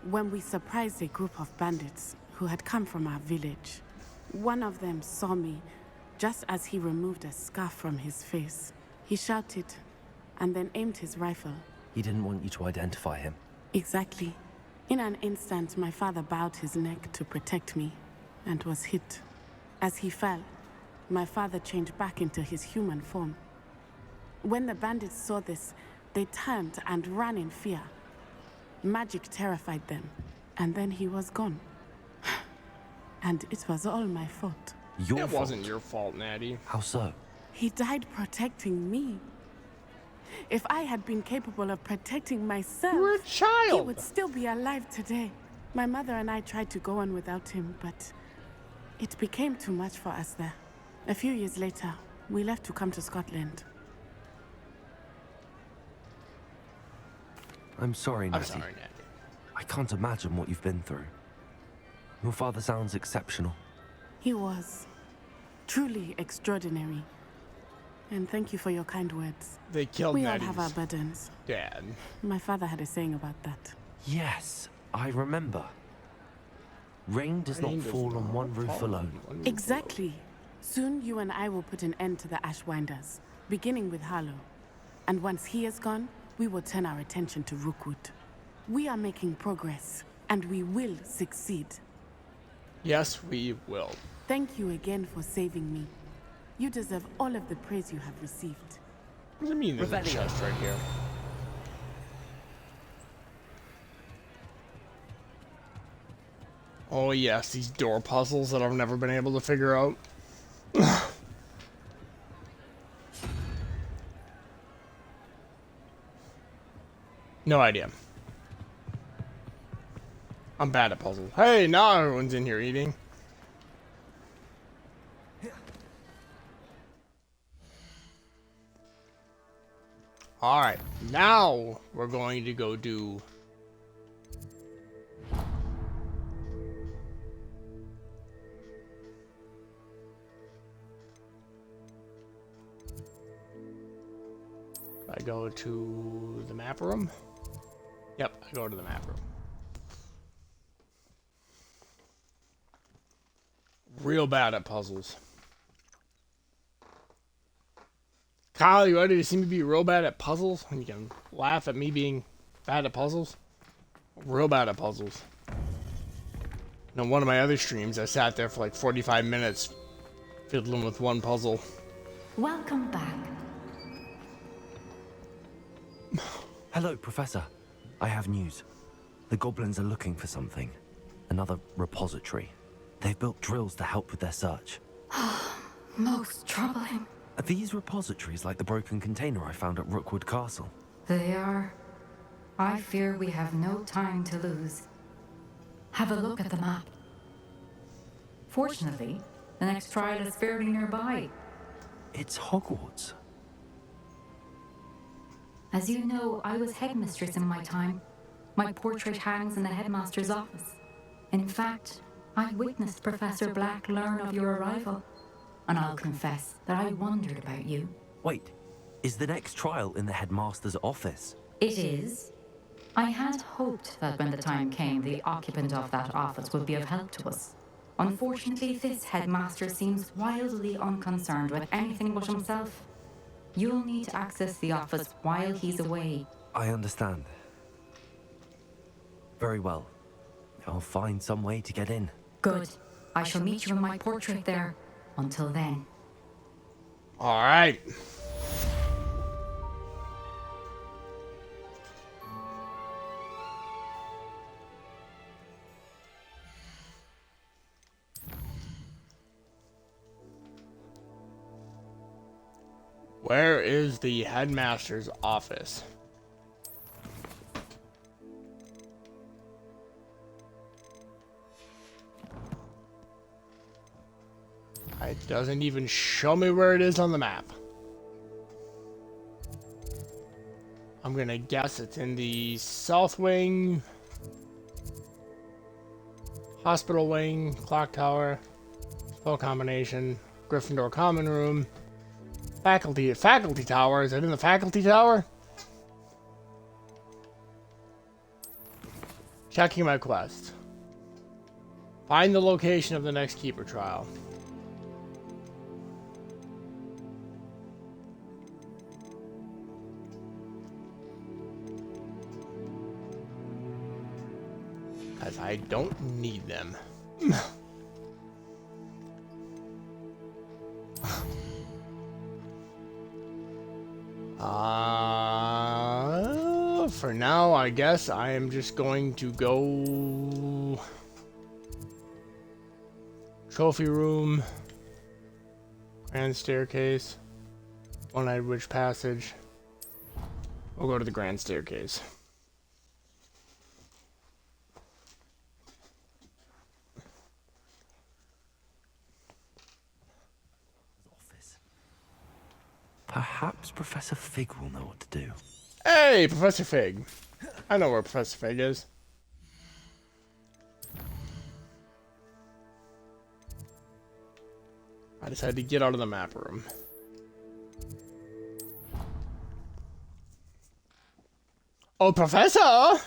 when we surprised a group of bandits who had come from our village. One of them saw me just as he removed a scarf from his face. He shouted and then aimed his rifle. He didn't want you to identify him. Exactly. In an instant, my father bowed his neck to protect me and was hit. As he fell, my father changed back into his human form. When the bandits saw this, they turned and ran in fear. Magic terrified them, and then he was gone. And it was all my fault. Your It fault? wasn't your fault, Natty. How so? He died protecting me. If I had been capable of protecting myself, You were a child. he would still be alive today. My mother and I tried to go on without him, but it became too much for us there. A few years later, we left to come to Scotland. I'm sorry, I'm Natty. sorry, Natty. I can't imagine what you've been through. Your father sounds exceptional. He was truly extraordinary. And thank you for your kind words. They killed We Natty's all have our burdens. dad. My father had a saying about that. Yes, I remember. Rain does Rain not does fall on not one roof fall alone. on one roof Exactly. Soon you and I will put an end to the Ashwinders, beginning with Harlow. And once he is gone, we will turn our attention to Rookwood. We are making progress, and we will succeed. Yes, we will. Thank you again for saving me. You deserve all of the praise you have received. What does it mean there's a Revelio. chest right here? Oh yes, these door puzzles that I've never been able to figure out. No idea. I'm bad at puzzles. Hey, now everyone's in here eating. Alright, now we're going to go do... I go to the map room. Yep, I go to the map room. Real bad at puzzles. Kyle, you ready to see me be real bad at puzzles? And you can laugh at me being bad at puzzles? Real bad at puzzles. And on one of my other streams, I sat there for like 45 minutes fiddling with one puzzle. Welcome back. Hello, Professor. I have news. The goblins are looking for something. Another repository. They've built drills to help with their search. Most troubling. Are these repositories like the broken container I found at Rookwood Castle? They are. I fear we have no time to lose. Have a look at the map. Fortunately, the next trial is fairly nearby. It's Hogwarts. As you know, I was headmistress in my time. My portrait hangs in the headmaster's office. In fact, I witnessed Professor Black learn of your arrival. And I'll confess that I wondered about you. Wait, is the next trial in the headmaster's office? It is. I had hoped that when the time came, the occupant of that office would be of help to us. Unfortunately, this headmaster seems wildly unconcerned with anything but himself. You'll need to access the office while he's away. I understand. Very well. I'll find some way to get in. Good. I shall meet you in my portrait there. Until then. Alright. Where is the headmaster's office? It doesn't even show me where it is on the map. I'm gonna guess it's in the south wing, hospital wing, clock tower, spell combination, Gryffindor common room, faculty tower. Is it in the faculty tower? Checking my quest. Find the location of the next Keeper trial. As I don't need them. For now, I guess I am just going to go trophy room, grand staircase, one-eyed witch passage. We'll go to the grand staircase. Perhaps Professor Fig will know what to do. Hey, Professor Fig. I know where Professor Fig is. I just had to get out of the map room. Oh, Professor!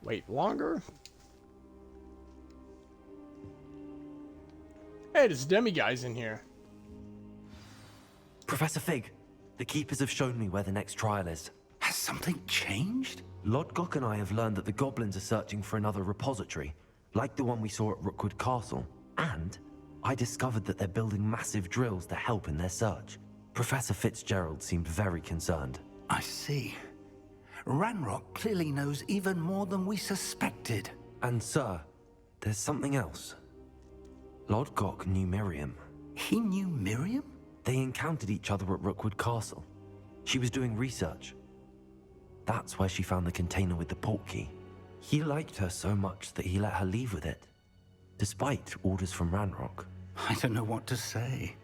Wait longer? Hey, there's demiguys in here. Professor Fig, the Keepers have shown me where the next trial is. Has something changed? Lodgok and I have learned that the goblins are searching for another repository, like the one we saw at Rookwood Castle. And I discovered that they're building massive drills to help in their search. Professor Fitzgerald seemed very concerned. I see. Ranrock clearly knows even more than we suspected. And sir, there's something else. Lodgok knew Miriam. He knew Miriam? They encountered each other at Rookwood Castle. She was doing research. That's where she found the container with the portkey. He liked her so much that he let her leave with it, despite orders from Ranrock. I don't know what to say.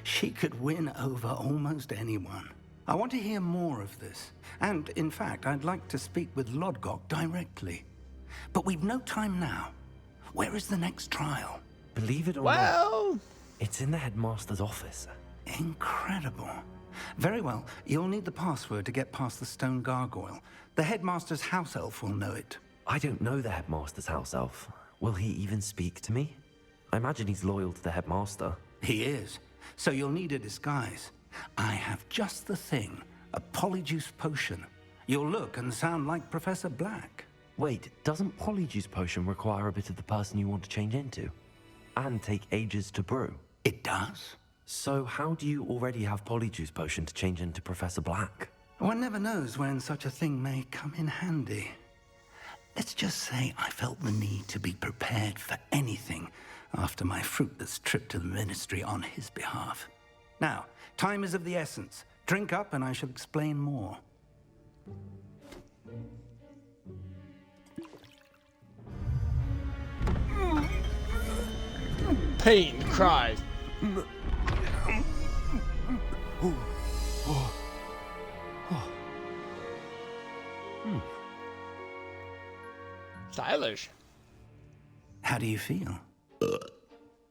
She could win over almost anyone. I want to hear more of this. And, in fact, I'd like to speak with Lodgok directly. But we've no time now. Where is the next trial? Believe it or not, it's in the headmaster's office. Incredible. Very well. You'll need the password to get past the stone gargoyle. The headmaster's house elf will know it. I don't know the headmaster's house elf. Will he even speak to me? I imagine he's loyal to the headmaster. He is. So you'll need a disguise. I have just the thing. A polyjuice potion. You'll look and sound like Professor Black. Wait, doesn't polyjuice potion require a bit of the person you want to change into? And take ages to brew? It does. So how do you already have polyjuice potion to change into Professor Black? One never knows when such a thing may come in handy. Let's just say I felt the need to be prepared for anything after my fruitless trip to the Ministry on his behalf. Now, time is of the essence. Drink up and I shall explain more. Pain cries. Stylish. How do you feel?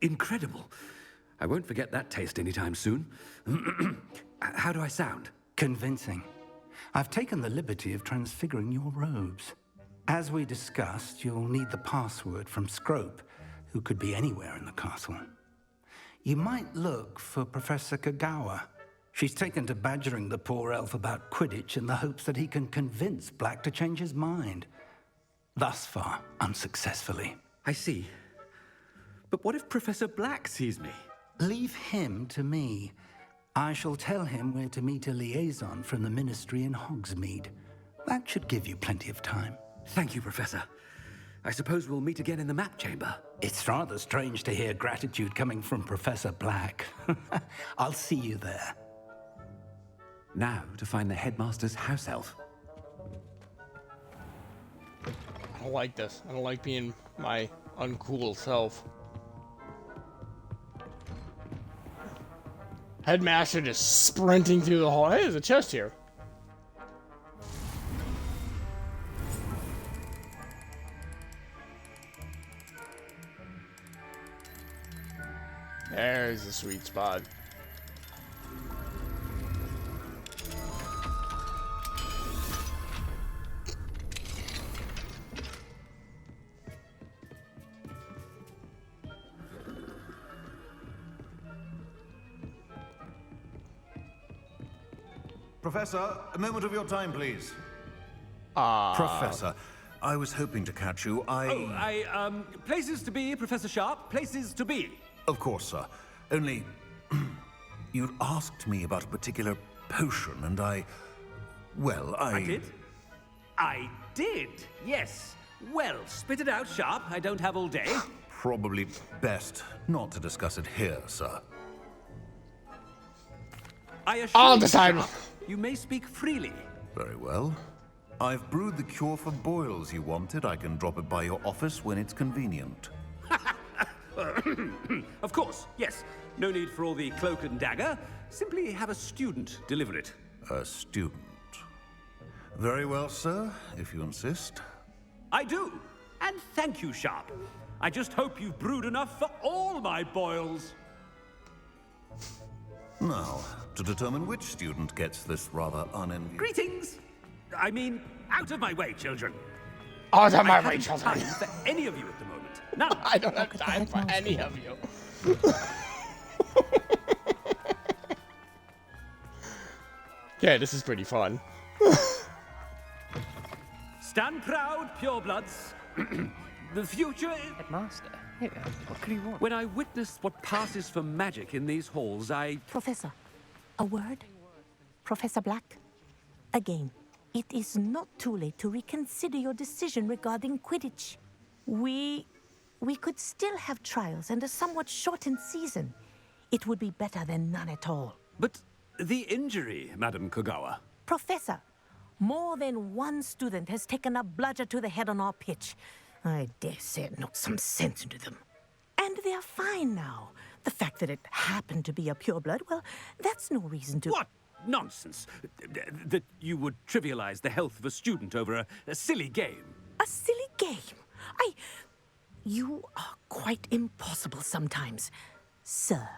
Incredible. I won't forget that taste anytime soon. How do I sound? Convincing. I've taken the liberty of transfiguring your robes. As we discussed, you'll need the password from Scrope, who could be anywhere in the castle. You might look for Professor Kagawa. She's taken to badgering the poor elf about Quidditch in the hopes that he can convince Black to change his mind. Thus far, unsuccessfully. I see. But what if Professor Black sees me? Leave him to me. I shall tell him where to meet a liaison from the Ministry in Hogsmeade. That should give you plenty of time. Thank you, Professor. I suppose we'll meet again in the map chamber. It's rather strange to hear gratitude coming from Professor Black. I'll see you there. Now to find the headmaster's house elf. I don't like this. I don't like being my uncool self. Headmaster just sprinting through the hall. Hey, there's a chest here. There's the sweet spot. Professor, a moment of your time, please. Professor, I was hoping to catch you. Places to be, Professor Sharp. Places to be. Of course, sir. Only, you'd asked me about a particular potion, and I did? I did, yes. Well, spit it out, Sharp. I don't have all day. Probably best not to discuss it here, sir. I assure I'll you, decide. Sharp, you may speak freely. Very well. I've brewed the cure for boils you wanted. I can drop it by your office when it's convenient. Of course, yes. No need for all the cloak and dagger. Simply have a student deliver it. A student. Very well, sir, if you insist. I do. And thank you, Sharp. I just hope you've brewed enough for all my boils. Now, to determine which student gets this rather unenviable... Greetings! I mean, out of my way, children. Out of my I way, haven't children. time for any of you at the moment. None. I don't have time for any of you. Yeah, this is pretty fun. Stand proud, purebloods. The future is... Headmaster, here, what could you want? When I witness what passes for magic in these halls, Professor, a word? Professor Black? Again, it is not too late to reconsider your decision regarding Quidditch. We could still have trials and a somewhat shortened season. It would be better than none at all. But the injury, Madam Kogawa. Professor, more than one student has taken a bludger to the head on our pitch. I dare say it knocked some sense into them. And they are fine now. The fact that it happened to be a pureblood, well, that's no reason to... What nonsense! That you would trivialize the health of a student over a silly game. A silly game? You are quite impossible sometimes. Sir,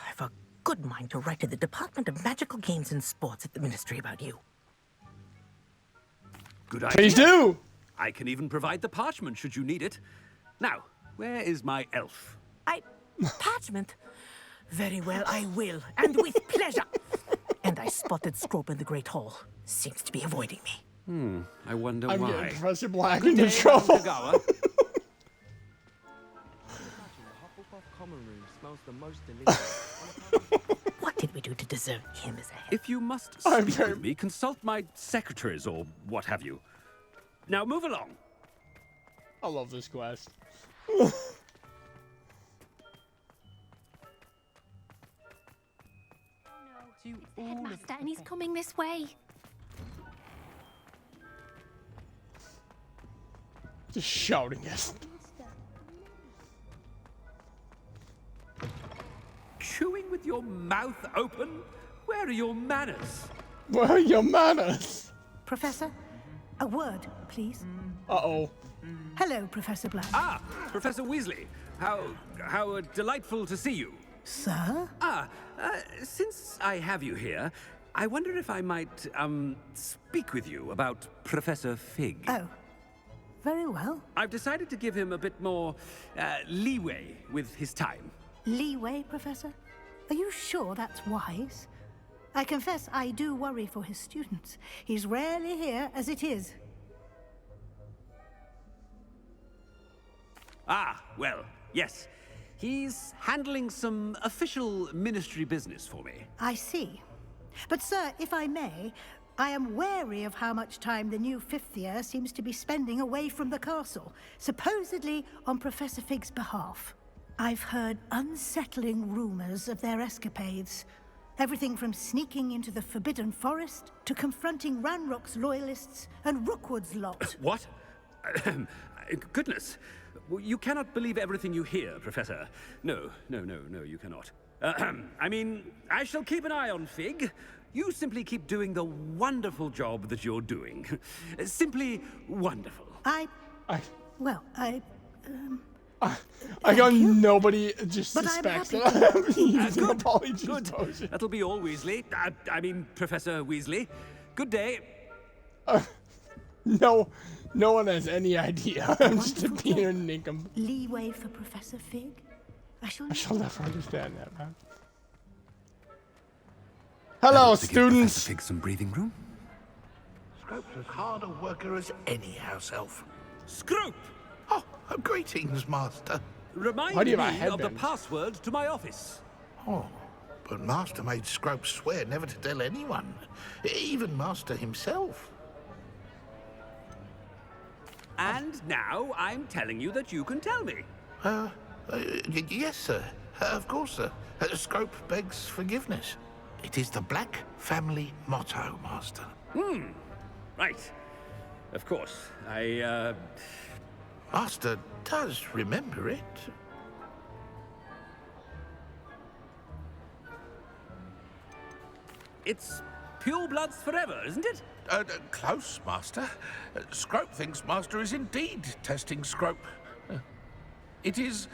I've a good mind to write to the Department of Magical Games and Sports at the Ministry about you. Good idea. Please do! I can even provide the parchment should you need it. Now, where is my elf? Parchment? Very well, I will, and with pleasure. And I spotted Scrope in the Great Hall. Seems to be avoiding me. I wonder I'm why. getting Professor Black Good into day, trouble. Madam Kogawa. What did we do to deserve him as a head? If you must speak with me, consult my secretaries or what have you. Now move along. I love this quest. Headmaster, and he's coming this way. Just shouting it. Chewing with your mouth open? Where are your manners? Where are your manners? Professor, a word, please. Uh-oh. Hello, Professor Black. Ah, Professor Weasley. How delightful to see you. Sir? Since I have you here, I wonder if I might, speak with you about Professor Fig. Oh, very well. I've decided to give him a bit more, leeway with his time. Leeway, Professor? Are you sure that's wise? I confess I do worry for his students. He's rarely here as it is. Ah, well, yes. He's handling some official ministry business for me. I see. But, sir, if I may, I am wary of how much time the new Fifth Year seems to be spending away from the castle, supposedly on Professor Fig's behalf. I've heard unsettling rumors of their escapades. Everything from sneaking into the Forbidden Forest to confronting Ranrock's loyalists and Rookwood's lot. What? Goodness. You cannot believe everything you hear, Professor. No, you cannot. I mean, I shall keep an eye on Fig. You simply keep doing the wonderful job that you're doing. Simply wonderful. I got nobody just But I'm suspects happy that I'm to- using a Good. polyjuice potion. That'll be all, Weasley. I mean, Professor Weasley. Good day. No one has any idea. I'm just a Peter Ninkum. Leeway for Professor Fig? I shall never understand that, man. Hello, students. Fig some breathing room. Scrope's as hard a worker as any house elf. Scrope! Oh, greetings, Master. Remind Why do you me have a of the headband? password to my office. Oh, but Master made Scrope swear never to tell anyone, even Master himself. And now I'm telling you that you can tell me. Yes, sir. Of course, sir. Scrope begs forgiveness. It is the Black family motto, Master. Right. Of course. Master does remember it. It's pure bloods forever, isn't it? Close, Master. Scrope thinks Master is indeed testing Scrope. It is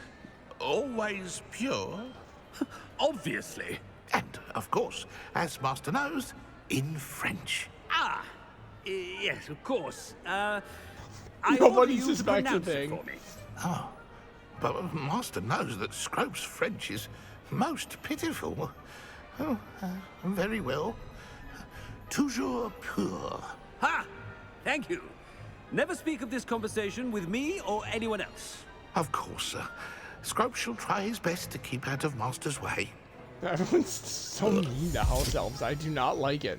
always pure. Obviously. And, of course, as Master knows, in French. Ah, yes, of course. I Nobody order you to suspects a pronounce it thing. for me. Oh, but Master knows that Scrope's French is most pitiful. Oh, very well. Toujours pur. Ha! Thank you. Never speak of this conversation with me or anyone else. Of course, sir. Scrope shall try his best to keep out of Master's way. Everyone's so mean to house elves. I do not like it.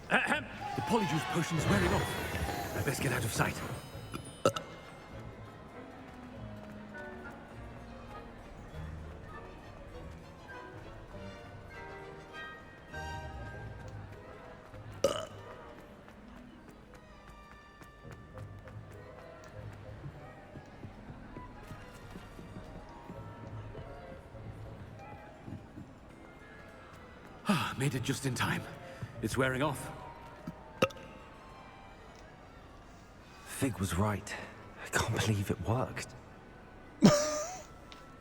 The polyjuice potion's wearing off. I best get out of sight. Made it just in time. It's wearing off. Fig was right. I can't believe it worked.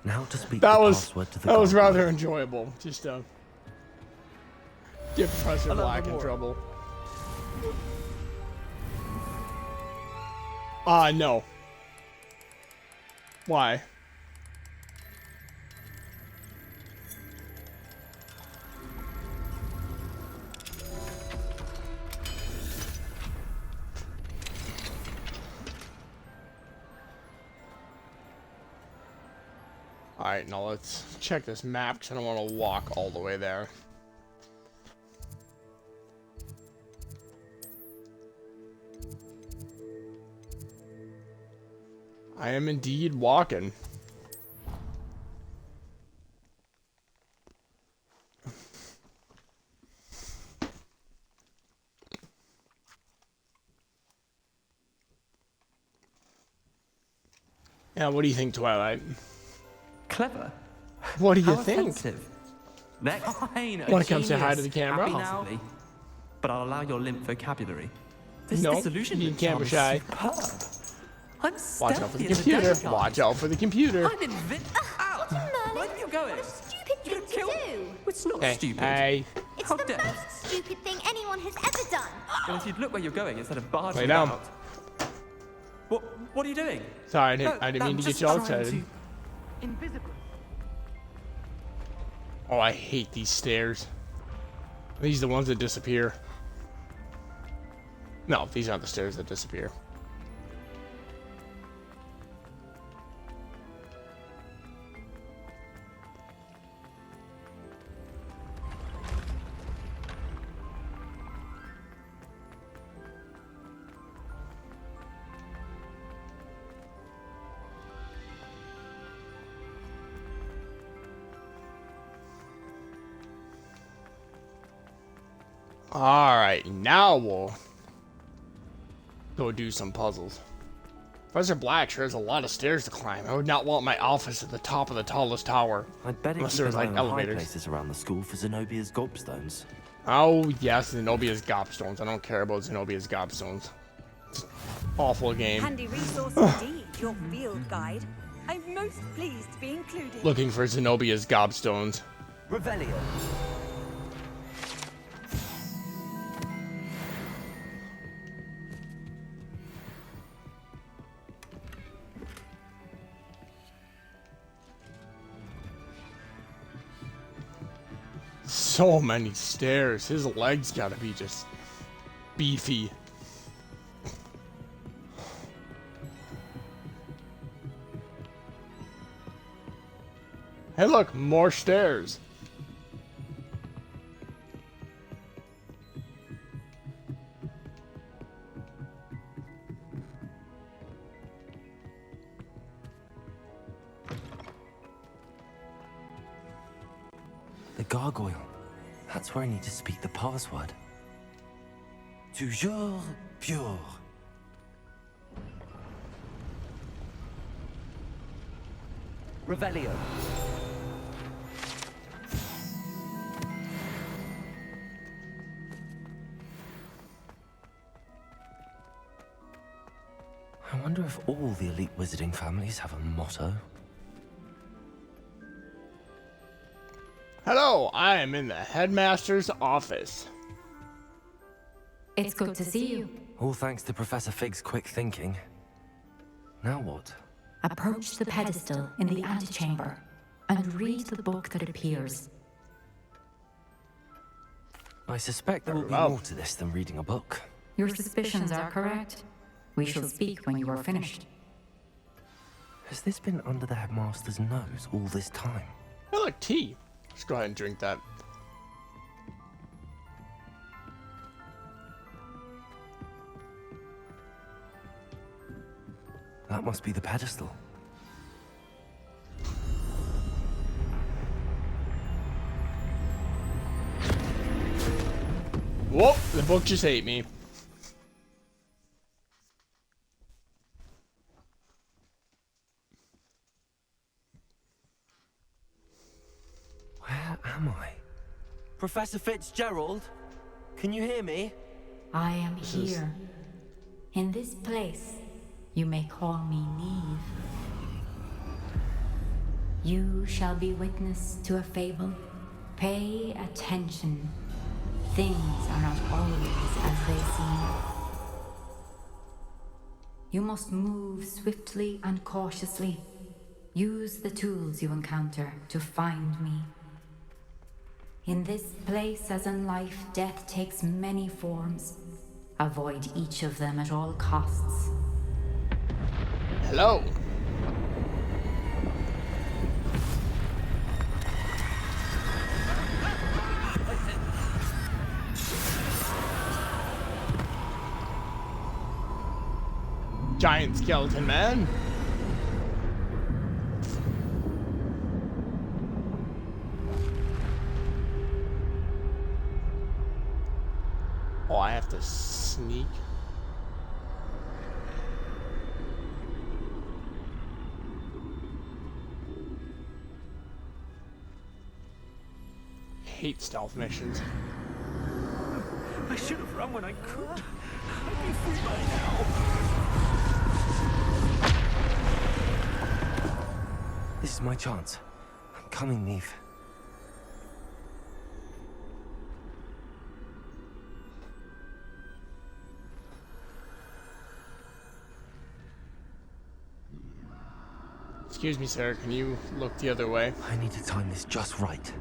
Now to speak That the was password to the that was guard. rather enjoyable. Just get Professor Black in trouble. No. Why? Alright, now let's check this map because I don't want to walk all the way there. I am indeed walking. Yeah, what do you think, Twilight? Clever. What do you How think? offensive. Next. Fine, Wanna come say hi to the camera? Possibly. But I'll allow your limp vocabulary. This No, disillusionment you can't charm be is shy. superb. I'm Watch out for the stealthy as a computer. dagger. Watch out for the computer. I'm Ow! Where are you going? Stupid thing to do. It's not Hey, stupid. hey. It's How the dare. most stupid thing anyone has ever done. And if you'd look where you're going instead of barging Lay down. out. What are you doing? Sorry, I didn't mean to get you all excited. Invisible. Oh, I hate these stairs. Are these the ones that disappear? No, these aren't the stairs that disappear. Alright, now we'll go do some puzzles. Professor Black sure has a lot of stairs to climb. I would not want my office at the top of the tallest tower. I'd better unless keep there was an eye like on high elevators. places around the school for Zenobia's gobstones. Oh yes, Zenobia's gobstones. I don't care about Zenobia's gobstones. It's an awful game. Handy resource indeed, your field guide. I'm most pleased to be included. Looking for Zenobia's gobstones. Revelio. So many stairs. His legs gotta be just beefy. Hey look, more stairs. The gargoyle. That's where I need to speak the password. Toujours pure. Revelio. I wonder if all the elite wizarding families have a motto. Hello, I am in the headmaster's office. It's good to see you. All thanks to Professor Fig's quick thinking. Now what? Approach the pedestal in the antechamber and read the book that appears. I suspect there will be more to this than reading a book. Your suspicions are correct. We shall speak when you are finished. Has this been under the headmaster's nose all this time? I like tea. Let's go ahead and drink that. That must be the pedestal. Whoop, the book just ate me. Where am I? Professor Fitzgerald? Can you hear me? I am here. In this place, you may call me Neve. You shall be witness to a fable. Pay attention. Things are not always as they seem. You must move swiftly and cautiously. Use the tools you encounter to find me. In this place, as in life, death takes many forms. Avoid each of them at all costs. Hello. Giant skeleton man. Oh, I have to sneak. Hate stealth missions. I should have run when I could. I'd be free by now. This is my chance. I'm coming, Neve. Excuse me, sir. Can you look the other way? I need to time this just right.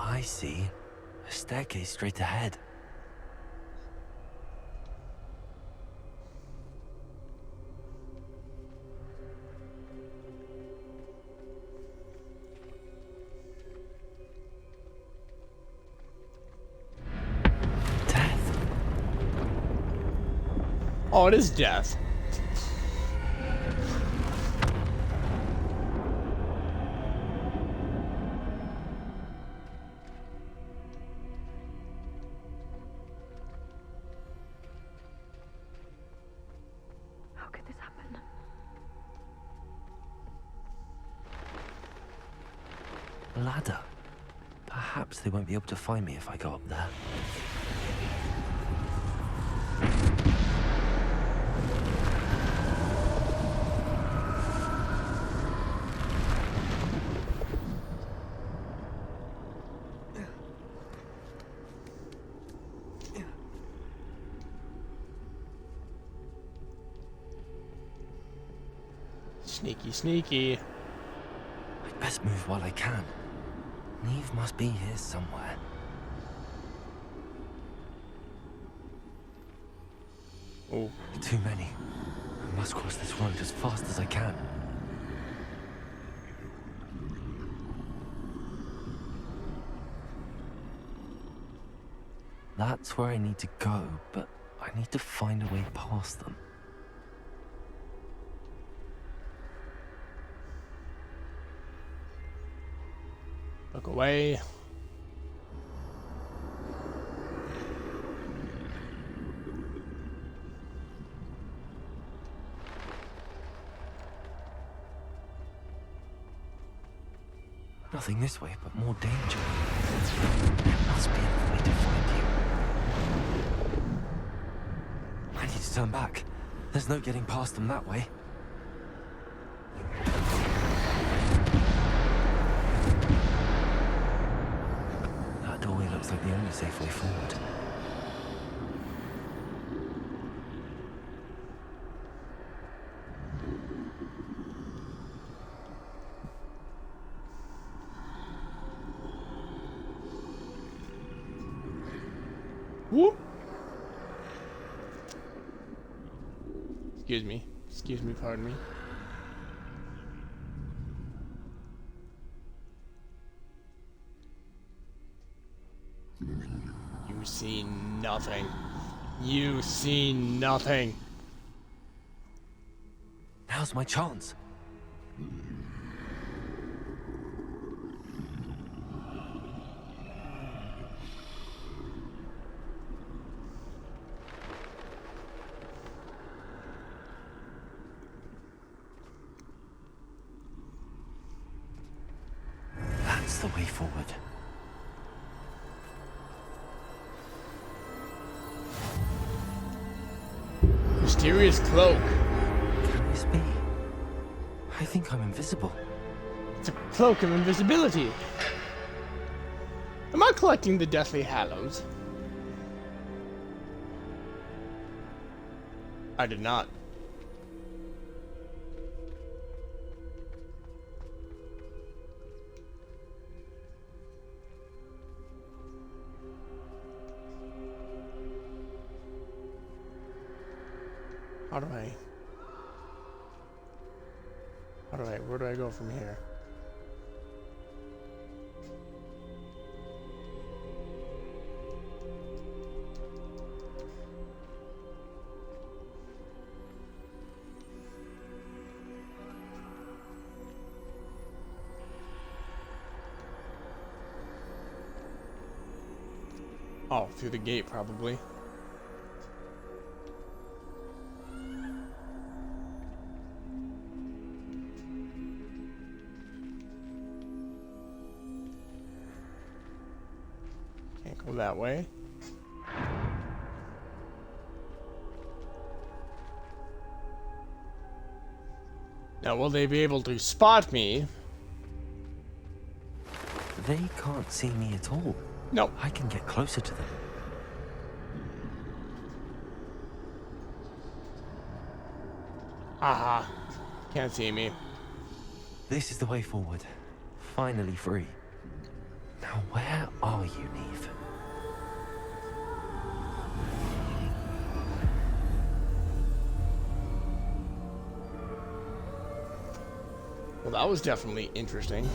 I see. A staircase straight ahead. Oh, it is death. How could this happen? Ladder. Perhaps they won't be able to find me if I go up there. Sneaky, sneaky. I'd best move while I can. Neve must be here somewhere. Oh. Too many. I must cross this road as fast as I can. That's where I need to go, but I need to find a way past them. Look away. Nothing this way, but more danger. There must be another way to find you. I need to turn back. There's no getting past them that way. That doorway looks like the only safe way forward. Whoop. Excuse me, pardon me. You see nothing. You see nothing. Now's my chance. That's the way forward. Mysterious cloak. Can this be? I think I'm invisible. It's a cloak of invisibility. Am I collecting the Deathly Hallows? I did not. Where do I go from here? Oh, through the gate, probably. Can't go that way. Now, will they be able to spot me? They can't see me at all. No. I can get closer to them. Aha. Can't see me. This is the way forward. Finally free. Now where are you, Neve? Well, that was definitely interesting.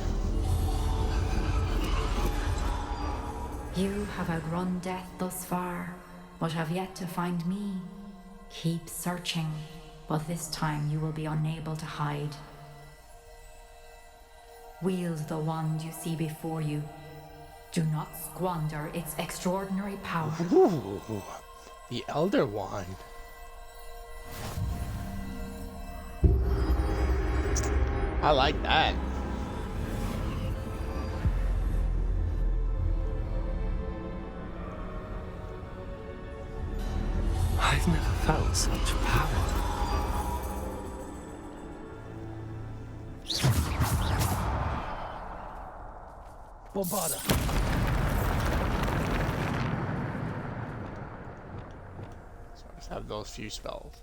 You have outrun death thus far, but have yet to find me. Keep searching, but this time you will be unable to hide. Wield the wand you see before you. Do not squander its extraordinary power. Ooh, the Elder Wand. I like that. I've never felt such power. Bombarda. So I just have those few spells.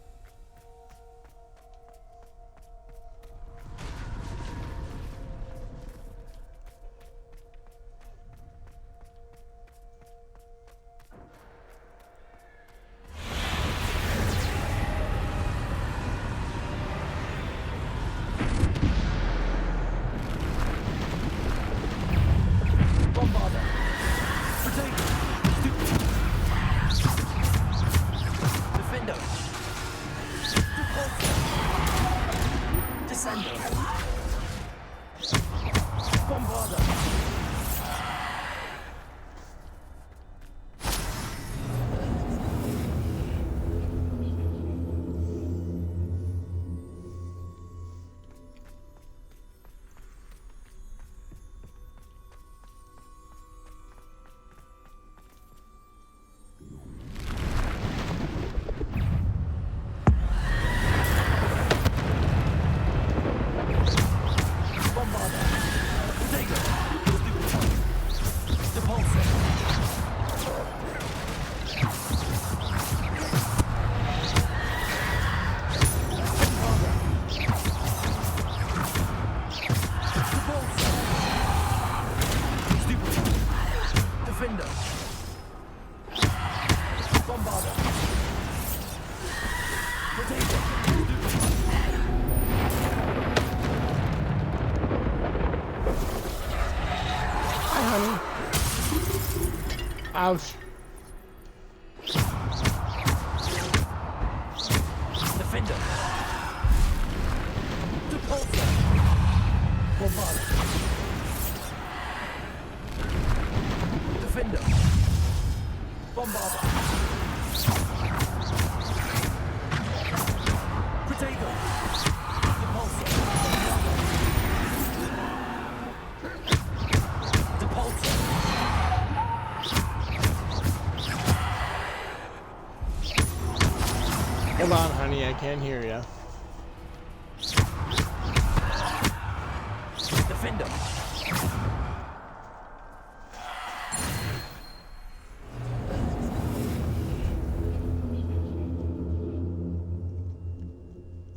Ouch. Defender. Depulso. Bombarda. Defender. Bombarda. Protego. Depulso. Depulso. Hold on, honey, I can't hear ya. Defender.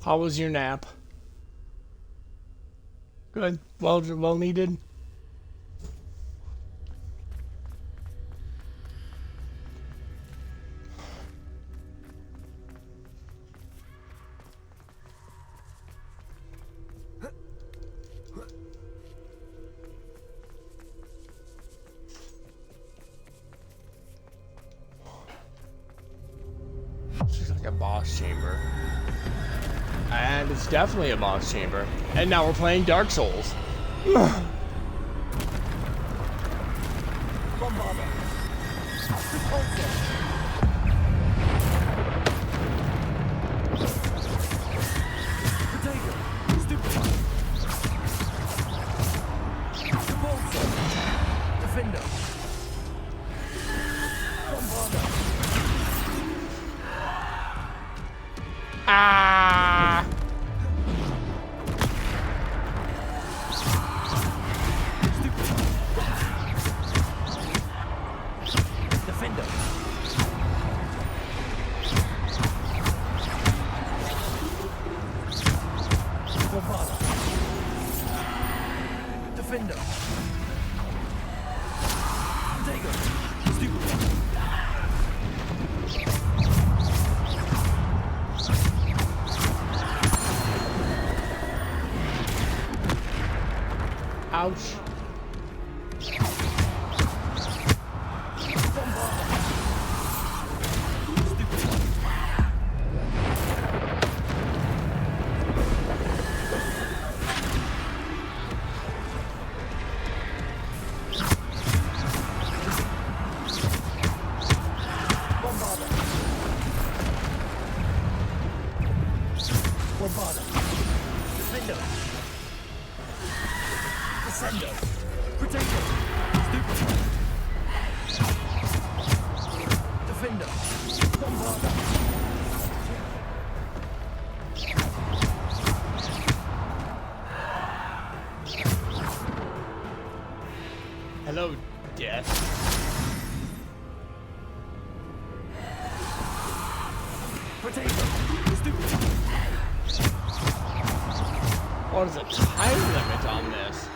How was your nap? Good. Well needed. A boss chamber. And it's definitely a boss chamber. And now we're playing Dark Souls. Bombarda. Defender. Bombarda. Ah! Defender. Bombarda. Defender. Protego. Stupid. Ouch. Bombarda. Defender. Descendo. Protector. Stupefy. Defender. Bombarda. Hello, Death. Potato. Stupefy. What is the time limit on this?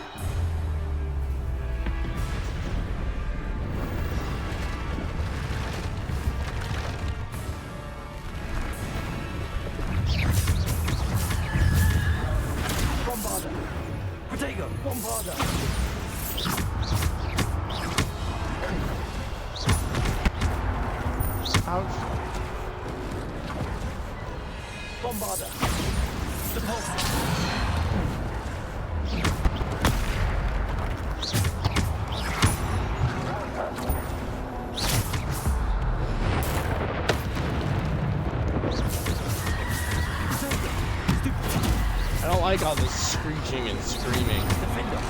Bombarda. Potato. Bombarda. Ouch. Bombarda. Depulsor. I don't like all this screeching and screaming. Defender.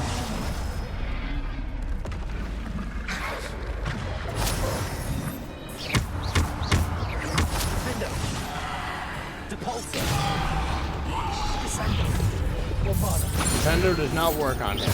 Defender. Depulsor. Descendo. Bombarda. Defender does not work on him.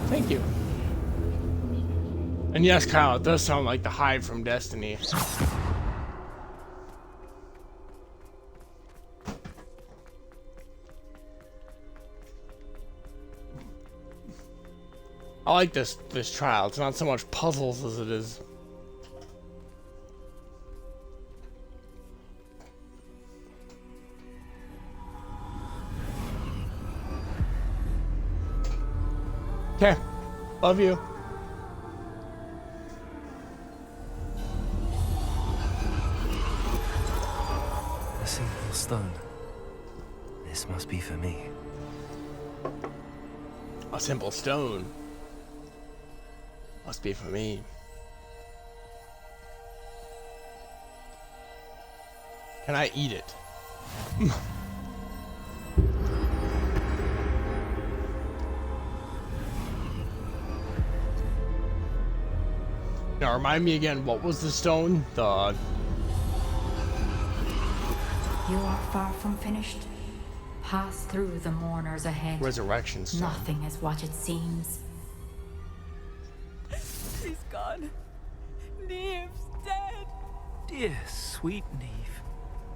Thank you. And yes, Kyle, it does sound like the Hive from Destiny. I like this trial. It's not so much puzzles as it is. Okay. Love you. A single stone. This must be for me. A simple stone. Must be for me. Can I eat it? Now remind me again, what was the stone? The... You are far from finished. Pass through the mourners ahead. Resurrection stone. Nothing is what it seems. She's gone. Neve's dead. Dear sweet Neve.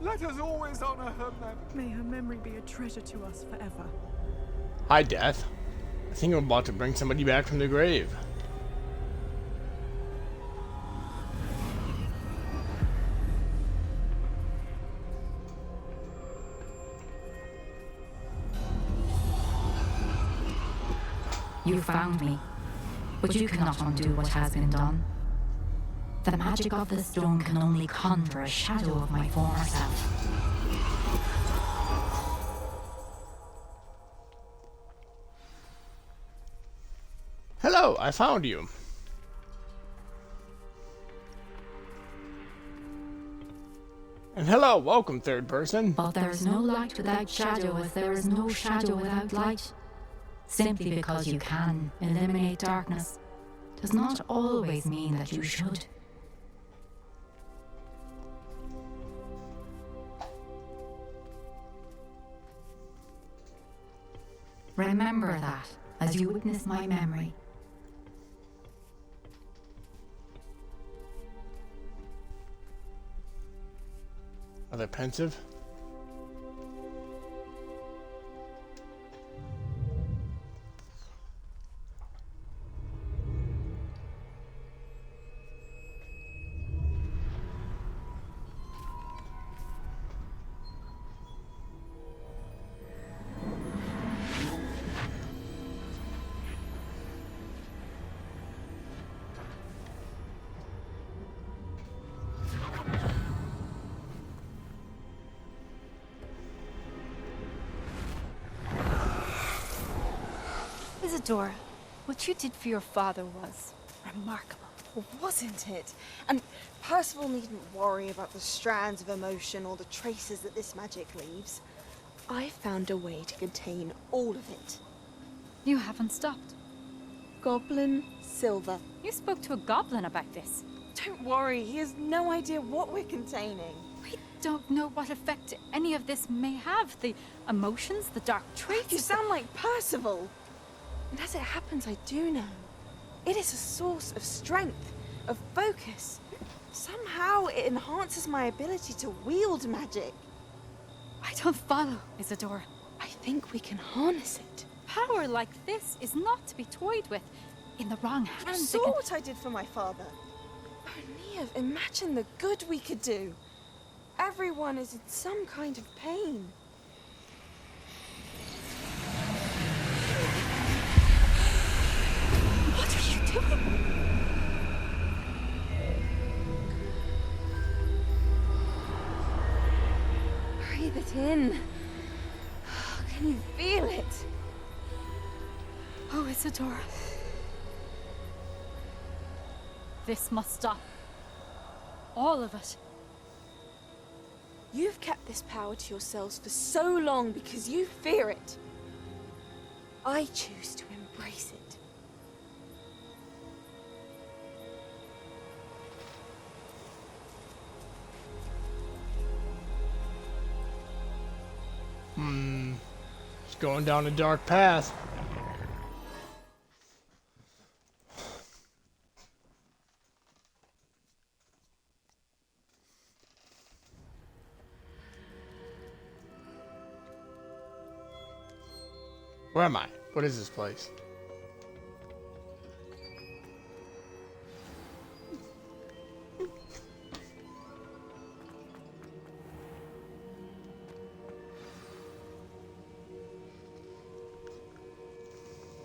Let us always honor her memory. May her memory be a treasure to us forever. Hi, Death. I think I'm about to bring somebody back from the grave. You found me, but you cannot undo what has been done. The magic of the stone can only conjure a shadow of my former self. Hello, I found you. And hello, welcome, third person. But there is no light without shadow, as there is no shadow without light. Simply because you can eliminate darkness does not always mean that you should. Remember that as you witness my memory. Are they pensive? Isadora, what you did for your father was remarkable. Well, wasn't it? And Percival needn't worry about the strands of emotion or the traces that this magic leaves. I found a way to contain all of it. You haven't stopped. Goblin Silver. You spoke to a goblin about this. Don't worry, he has no idea what we're containing. We don't know what effect any of this may have. The emotions, the dark traits. You sound like Percival. And as it happens, I do know. It is a source of strength, of focus. Somehow it enhances my ability to wield magic. I don't follow, Isadora. I think we can harness it. Power like this is not to be toyed with. In the wrong hands, You saw what I did for my father. Oh, Neve, imagine the good we could do. Everyone is in some kind of pain. What are you doing? Breathe it in. Can you feel it? Oh, Isadora. This must stop. All of it. You've kept this power to yourselves for so long because you fear it. I choose to embrace it. It's going down a dark path. Where am I? What is this place?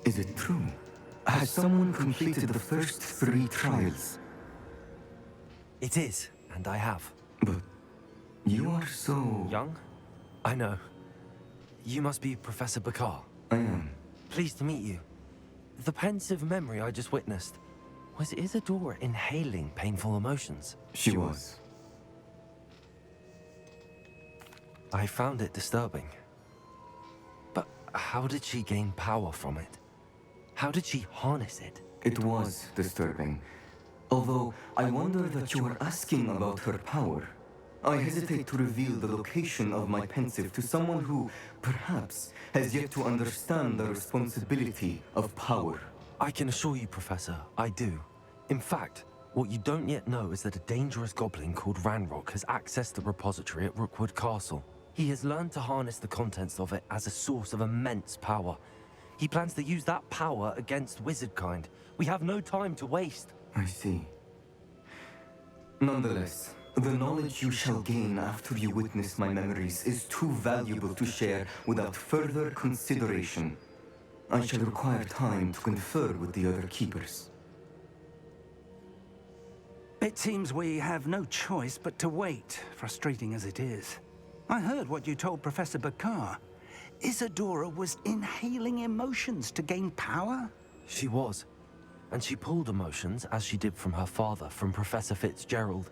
Is it true? Has someone completed the first 3 trials? It is, and I have. But you are so... Young? I know. You must be Professor Bakar. I am. Pleased to meet you. The pensive memory I just witnessed, was Isadora inhaling painful emotions? She was. I found it disturbing. But how did she gain power from it? How did she harness it? It was disturbing. Although, I wonder that you are asking about her power. I hesitate to reveal the location of my pensive to someone who, perhaps, has yet to understand the responsibility of power. I can assure you, Professor, I do. In fact, what you don't yet know is that a dangerous goblin called Ranrock has accessed the repository at Rookwood Castle. He has learned to harness the contents of it as a source of immense power. He plans to use that power against wizardkind. We have no time to waste. I see. Nonetheless, the knowledge you shall gain after you witness my memories is too valuable to share without further consideration. I shall require time to confer with the other keepers. It seems we have no choice but to wait, frustrating as it is. I heard what you told Professor Bakar. Isadora was inhaling emotions to gain power? She was. And she pulled emotions, as she did from her father, from Professor Fitzgerald,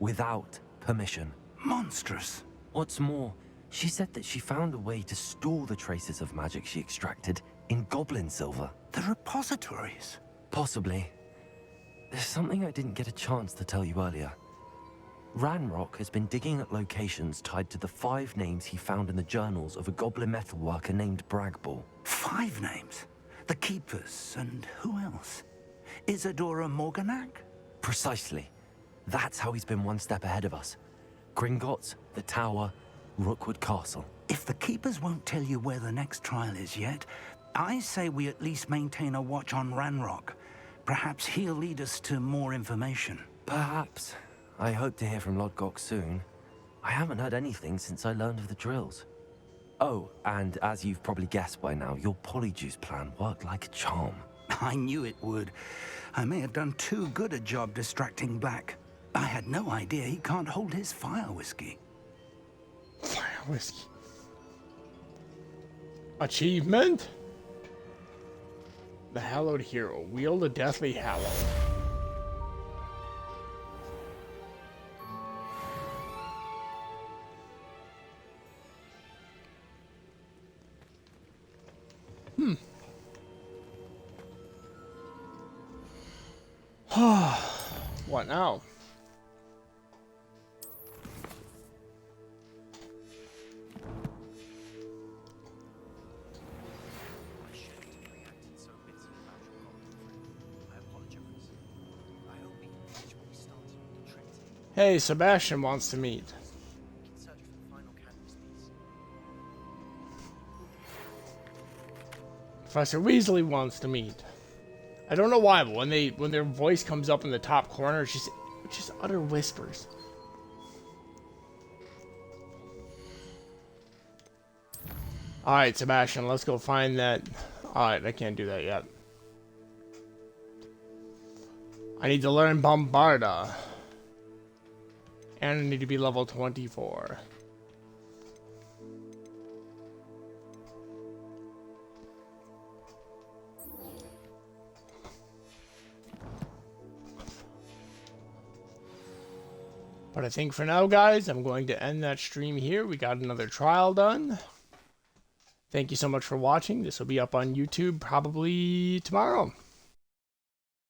without permission. Monstrous. What's more, she said that she found a way to store the traces of magic she extracted in goblin silver. The repositories? Possibly. There's something I didn't get a chance to tell you earlier. Ranrock has been digging at locations tied to the 5 names he found in the journals of a goblin metalworker named Bragball. 5 names? The Keepers, and who else? Isadora Morganac? Precisely. That's how he's been one step ahead of us. Gringotts, the Tower, Rookwood Castle. If the Keepers won't tell you where the next trial is yet, I say we at least maintain a watch on Ranrock. Perhaps he'll lead us to more information. Perhaps. I hope to hear from Lodgok soon. I haven't heard anything since I learned of the drills. Oh, and as you've probably guessed by now, your Polyjuice plan worked like a charm. I knew it would. I may have done too good a job distracting Black. I had no idea he can't hold his fire whiskey. Fire whiskey. Achievement? The Hallowed Hero. Wield the Deathly Hallow. What now? Hey, Sebastian wants to meet. Professor Weasley wants to meet. I don't know why, but when their voice comes up in the top corner, it's just utter whispers. Alright, Sebastian, let's go find that. Alright, I can't do that yet. I need to learn Bombarda. And I need to be level 24. But I think for now, guys, I'm going to end that stream here. We got another trial done. Thank you so much for watching. This will be up on YouTube probably tomorrow.